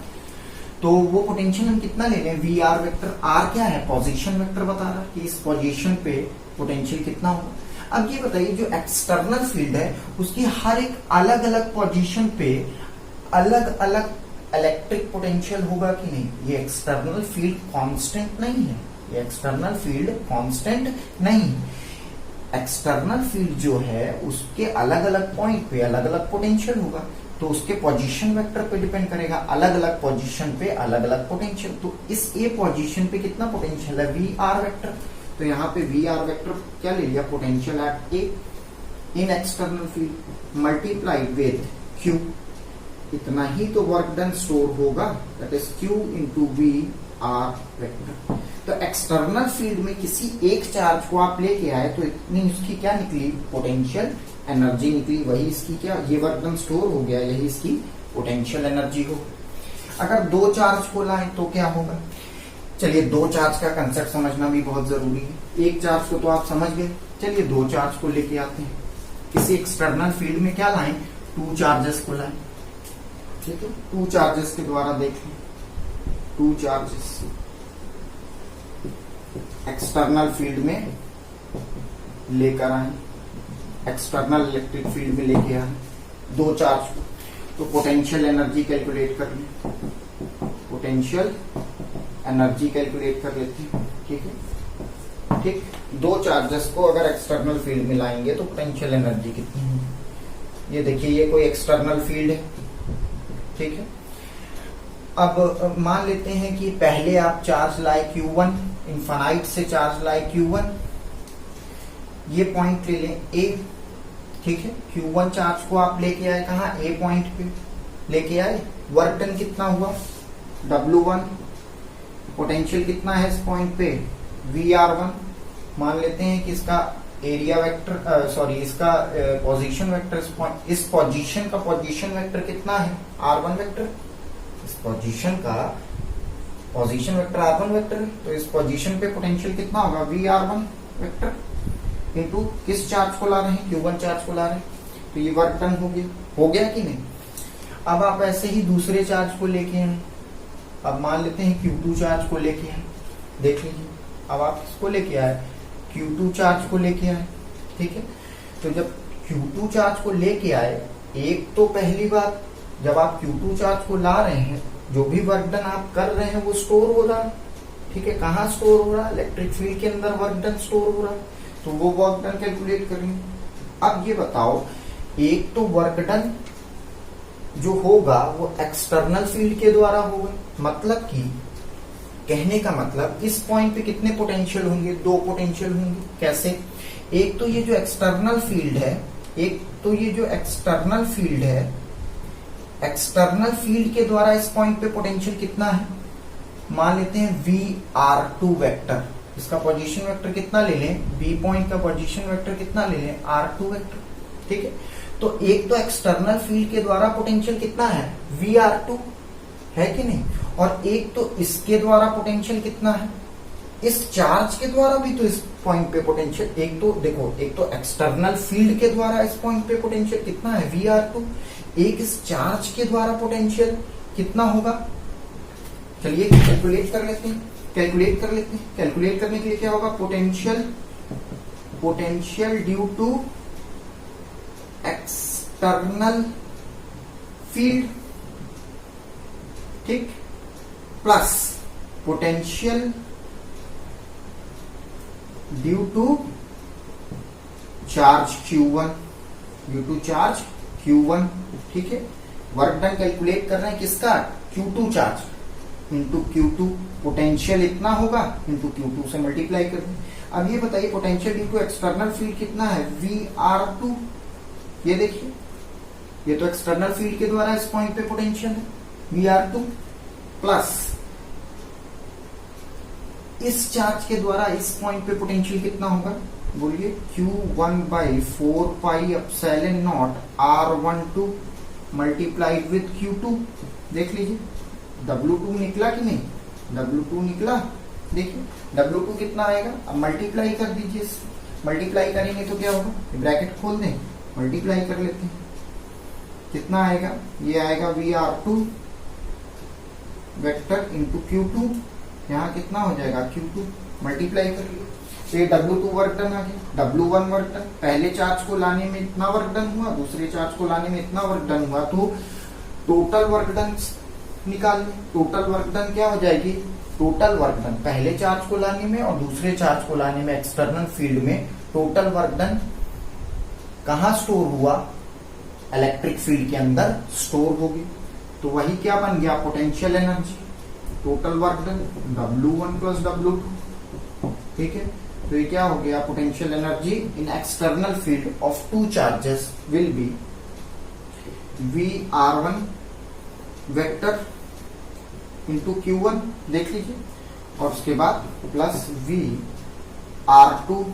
तो वो पोटेंशियल हम कितना ले लें? V R vector. आर क्या है? पोजीशन वेक्टर बता रहा है कि इस पोजीशन पे पोटेंशियल कितना होगा। अब ये बताइए जो एक्सटर्नल फील्ड है उसकी हर एक अलग अलग पोजीशन पे अलग अलग इलेक्ट्रिक पोटेंशियल होगा कि नहीं? ये एक्सटर्नल फील्ड कांस्टेंट नहीं है, ये एक्सटर्नल फील्ड कांस्टेंट नहीं। एक्सटर्नल फील्ड जो है उसके अलग अलग पॉइंट पे अलग अलग पोटेंशियल होगा, तो उसके पोजीशन वेक्टर पे डिपेंड करेगा। अलग अलग पोजीशन पे अलग अलग पोटेंशियल। तो इस ए पोजीशन पे कितना पोटेंशियल है? V R vector. तो यहाँ पे वी आर वेक्टर क्या ले लिया? Potential at A in external field multiplied with Q. इतना ही तो वर्क डन स्टोर होगा, that is Q into V R vector. तो एक्सटर्नल फील्ड में किसी एक चार्ज को आप लेके आए तो इतनी उसकी क्या निकली? पोटेंशियल एनर्जी निकली। वही इसकी क्या? ये वर्क डन स्टोर हो गया, यही इसकी पोटेंशियल एनर्जी हो। अगर दो चार्ज को लाएं तो क्या होगा? चलिए दो चार्ज का कंसेप्ट समझना भी बहुत जरूरी है। एक चार्ज को तो आप समझ गए, चलिए दो चार्ज को लेके आते हैं। किसी एक्सटर्नल फील्ड में क्या लाएं? टू चार्जेस को लाएं, ठीक है। टू चार्जेस के द्वारा देखें, टू चार्जेस एक्सटर्नल फील्ड में लेकर आए, एक्सटर्नल इलेक्ट्रिक फील्ड में लेके आए दो चार्ज को, तो पोटेंशियल एनर्जी कैलकुलेट कर लें। पोटेंशियल एनर्जी कैलकुलेट कर लेते हैं, ठीक है। ठीक, दो चार्जेस को अगर एक्सटर्नल फील्ड में लाएंगे तो पोटेंशियल एनर्जी कितनी होगी? ये देखिए ये कोई एक्सटर्नल फील्ड है, ठीक है। अब मान लेते हैं कि पहले आप चार्ज लाए Q1, इनफाइनाइट से चार्ज लाए Q1, ये पॉइंट ले लें A, ठीक है। Q1 चार्ज को आप लेके आए कहाँ, A पॉइंट पे लेके आए। वर्क डन कितना हुआ, W1। पोटेंशियल कितना है इस पॉइंट पे, VR1। मान लेते हैं कि इसका एरिया वेक्टर इसका पोजीशन वेक्टर, इस पोजीशन का पोजीशन वेक्टर कितना है, R1 वेक्टर। इस पोजीशन का पोजीशन वेक्टर R1 वेक्टर है, तो इस पोजीशन पे पोटेंशियल कितना होगा, VR1 वेक्टर इनटू किस चार्ज को ला रहे हैं, Q1 चार्ज को ला रहे हैं, तो ये वर्क डन हो गया कि नहीं। अब आप ऐसे ही दूसरे चार्ज को लेके आए, अब मान लेते हैं Q2 चार्ज को लेके आए, देख लीजिए। अब आप इसको लेके आए, Q2 चार्ज को लेके आए, ठीक है। तो जब Q2 चार्ज को लेके आए, एक तो पहली बात, जब आप Q2 चार्ज को ला रहे हैं, जो भी वर्क डन आप कर रहे हैं वो स्टोर हो रहा है, ठीक है। कहाँ स्टोर हो रहा है, इलेक्ट्रिक फील्ड के अंदर वर्क डन स्टोर हो रहा है, तो वो वर्क डन कैलकुलेट करेंगे। अब ये बताओ, एक तो वर्क डन जो होगा वो एक्सटर्नल फील्ड के द्वारा होगा, मतलब कि कहने का मतलब इस पॉइंट पे कितने पोटेंशियल होंगे, दो पोटेंशियल होंगे। कैसे, एक तो ये जो एक्सटर्नल फील्ड है, एक्सटर्नल फील्ड के द्वारा इस पॉइंट पे पोटेंशियल कितना है, मान लेते हैं VR2 वेक्टर। इसका पोजीशन वेक्टर कितना ले लें, B पॉइंट का पोजीशन वेक्टर कितना ले लें, R2 वेक्टर, ठीक है। तो एक तो एक्सटर्नल फील्ड के द्वारा पोटेंशियल कितना है, VR2 है कि नहीं, और एक तो इसके द्वारा पोटेंशियल कितना है, इस चार्ज के द्वारा भी तो इस पॉइंट पे पोटेंशियल, एक तो देखो, एक तो एक्सटर्नल फील्ड के द्वारा इस पॉइंट पे पोटेंशियल कितना है, VR2, एक इस चार्ज के द्वारा पोटेंशियल कितना होगा। चलिए कैलकुलेट कर लेते हैं, कैलकुलेट करने के लिए क्या होगा, potential due to external field, ठीक, plus potential due to charge Q1, ठीक है। वर्क डन कैलकुलेट कर रहे हैं किसका, Q2 charge into Q2, potential इतना होगा इंटू Q2 से मल्टीप्लाई कर दें। अब ये बताइए potential due to external field कितना है, VR2। ये देखिए, ये तो एक्सटर्नल फील्ड के द्वारा इस पॉइंट पे पोटेंशियल है VR2, प्लस इस चार्ज के द्वारा इस पॉइंट पे पोटेंशियल कितना होगा, बोलिए, Q1/4 pi epsilon naught R12 multiplied with Q2। देख लीजिए W2 निकला कि नहीं, W2 निकला, देखिए W2 कितना आएगा। अब मल्टीप्लाई कर दीजिए, मल्टीप्लाई करेंगे तो क्या होगा, ब्रैकेट खोल दें, मल्टीप्लाई कर लेते हैं, कितना आएगा, ये आएगा VR2 वेक्टर इंटू Q2, यहाँ कितना हो जाएगा Q2, मल्टीप्लाई कर लिया, तो ये W2 वर्क डन आ गया। W1 वर्क डन, पहले चार्ज को लाने में इतना वर्क डन हुआ, दूसरे चार्ज को लाने में इतना वर्क डन हुआ, तो टोटल वर्क डन निकाल लें। टोटल वर्क डन क्या हो जाएगी, टोटल वर्क डन पहले चार्ज को लाने में और दूसरे चार्ज को लाने में एक्सटर्नल फील्ड में टोटल वर्क डन कहाँ स्टोर हुआ, इलेक्ट्रिक फील्ड के अंदर स्टोर होगी। तो वही क्या बन गया, potential energy. Total work done W1 plus W2, ठीक है। तो ये क्या हो गया, potential energy in external field of two charges will be VR1 vector into Q1, देख लीजिए, और उसके बाद plus VR2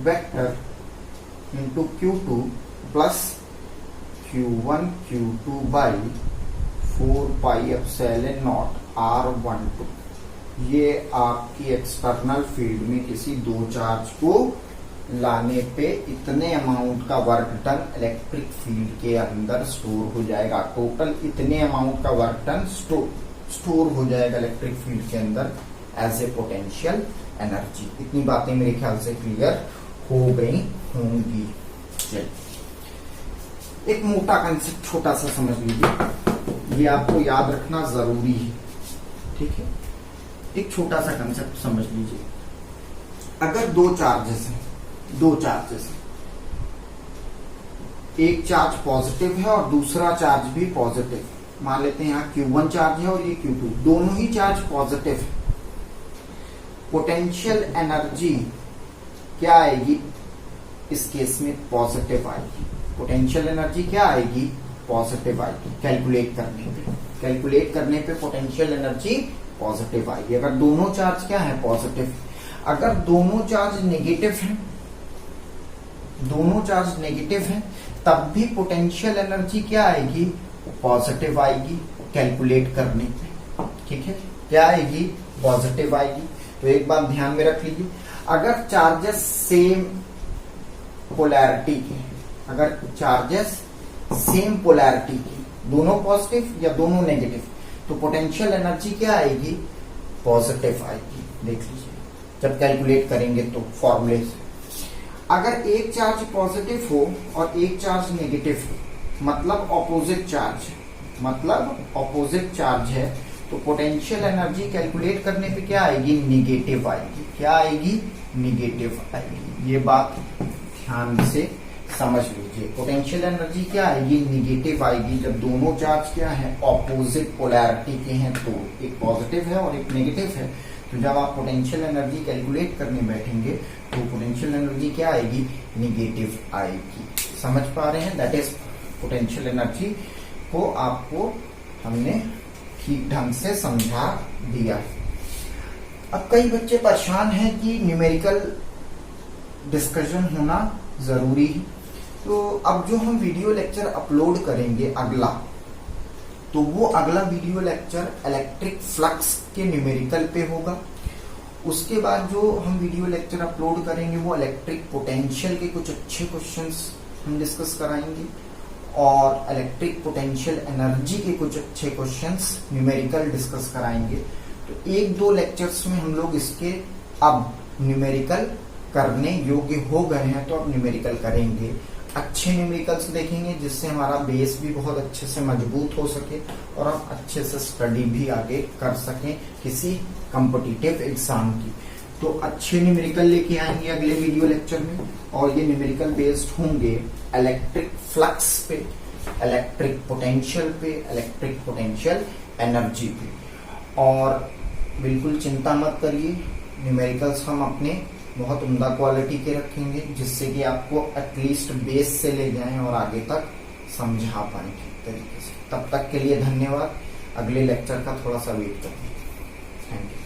vector into Q2 plus Q1 Q2 by 4 pi epsilon naught R12। ये आपकी एक्सटर्नल फील्ड में किसी दो चार्ज को लाने पे इतने अमाउंट का वर्क डन इलेक्ट्रिक फील्ड के अंदर स्टोर हो जाएगा। टोटल इतने अमाउंट का वर्क डन स्टोर हो जाएगा इलेक्ट्रिक फील्ड के अंदर एज ए पोटेंशियल एनर्जी। इतनी बातें मेरे ख्याल से क्लियर हो गई होंगी। चलिए एक मोटा कंसेप्ट छोटा सा समझ लीजिए, ये आपको याद रखना जरूरी है, ठीक है। एक छोटा सा कंसेप्ट समझ लीजिए, अगर दो चार्जेस हैं, एक चार्ज पॉजिटिव है और दूसरा चार्ज भी पॉजिटिव, मान लेते हैं यहाँ Q1 चार्ज है और ये Q2, दोनों ही चार्ज पॉजिटिव है। पोटेंशियल एनर्जी क्या आएगी इस केस में? पॉजिटिव आएगी। पोटेंशियल एनर्जी क्या आएगी? पॉजिटिव आएगी। कैलकुलेट करने पे पोटेंशियल एनर्जी पॉजिटिव आएगी अगर दोनों चार्ज क्या है? पॉजिटिव। अगर दोनों चार्ज नेगेटिव हैं तब भी पोटेंशियल एनर्जी क्या आएगी? पॉजिटिव आएगी कैलकुलेट करने पे। ठीक है, क्या आएगी? पॉजिटिव आएगी। तो एक बात ध्यान में रख लीजिए, अगर चार्जेस सेम पोलैरिटी के, अगर चार्जेस सेम पोलैरिटी के, दोनों पॉजिटिव या दोनों नेगेटिव, तो पोटेंशियल एनर्जी क्या आएगी? पॉजिटिव आएगी। देख लीजिए जब कैलकुलेट करेंगे तो फॉर्मूले से। अगर एक चार्ज पॉजिटिव हो और एक चार्ज नेगेटिव हो, मतलब ऑपोजिट चार्ज है, तो पोटेंशियल एनर्जी कैलकुलेट करने पे क्या आएगी? निगेटिव आएगी। क्या आएगी? निगेटिव आएगी। ये बात ध्यान से समझ लीजिए। पोटेंशियल एनर्जी क्या आएगी? निगेटिव आएगी जब दोनों चार्ज क्या है? ऑपोजिट पोलैरिटी के हैं, तो एक पॉजिटिव है और एक नेगेटिव है। तो जब आप पोटेंशियल एनर्जी कैलकुलेट करने बैठेंगे तो पोटेंशियल एनर्जी क्या आएगी? निगेटिव आएगी। समझ पा रहे हैं? दैट इज पोटेंशियल एनर्जी को आपको हमने ठीक ढंग से समझा दिया। अब कई बच्चे परेशान हैं कि न्यूमेरिकल डिस्कशन होना जरूरी है, तो अब जो हम वीडियो लेक्चर अपलोड करेंगे अगला, तो वो अगला वीडियो लेक्चर इलेक्ट्रिक फ्लक्स के न्यूमेरिकल पे होगा। उसके बाद जो हम वीडियो लेक्चर अपलोड करेंगे वो इलेक्ट्रिक पोटेंशियल के कुछ अच्छे क्वेश्चंस हम डिस्कस कराएंगे और इलेक्ट्रिक पोटेंशियल एनर्जी के कुछ अच्छे क्वेश्चंस न्यूमेरिकल डिस्कस कराएंगे। तो एक दो लेक्चर्स में हम लोग इसके अब न्यूमेरिकल करने योग्य हो गए हैं, तो अब न्यूमेरिकल करेंगे। अच्छे न्यूमेरिकल्स देखेंगे जिससे हमारा बेस भी बहुत अच्छे से मजबूत हो सके और हम अच्छे से स्टडी भी आगे कर सकें किसी कॉम्पिटिटिव एग्जाम की। तो अच्छे न्यूमेरिकल लेके आएंगे अगले वीडियो लेक्चर में, और ये न्यूमेरिकल बेस्ड होंगे इलेक्ट्रिक फ्लक्स पे, इलेक्ट्रिक पोटेंशियल पे, इलेक्ट्रिक पोटेंशियल एनर्जी पे। और बिल्कुल चिंता मत करिए, न्यूमेरिकल्स हम अपने बहुत उम्दा क्वालिटी के रखेंगे जिससे कि आपको एटलीस्ट बेस से ले जाएं और आगे तक समझा पाएं ठीक तरीके से। तब तक के लिए धन्यवाद। अगले लेक्चर का थोड़ा सा वेट करें। Thank you.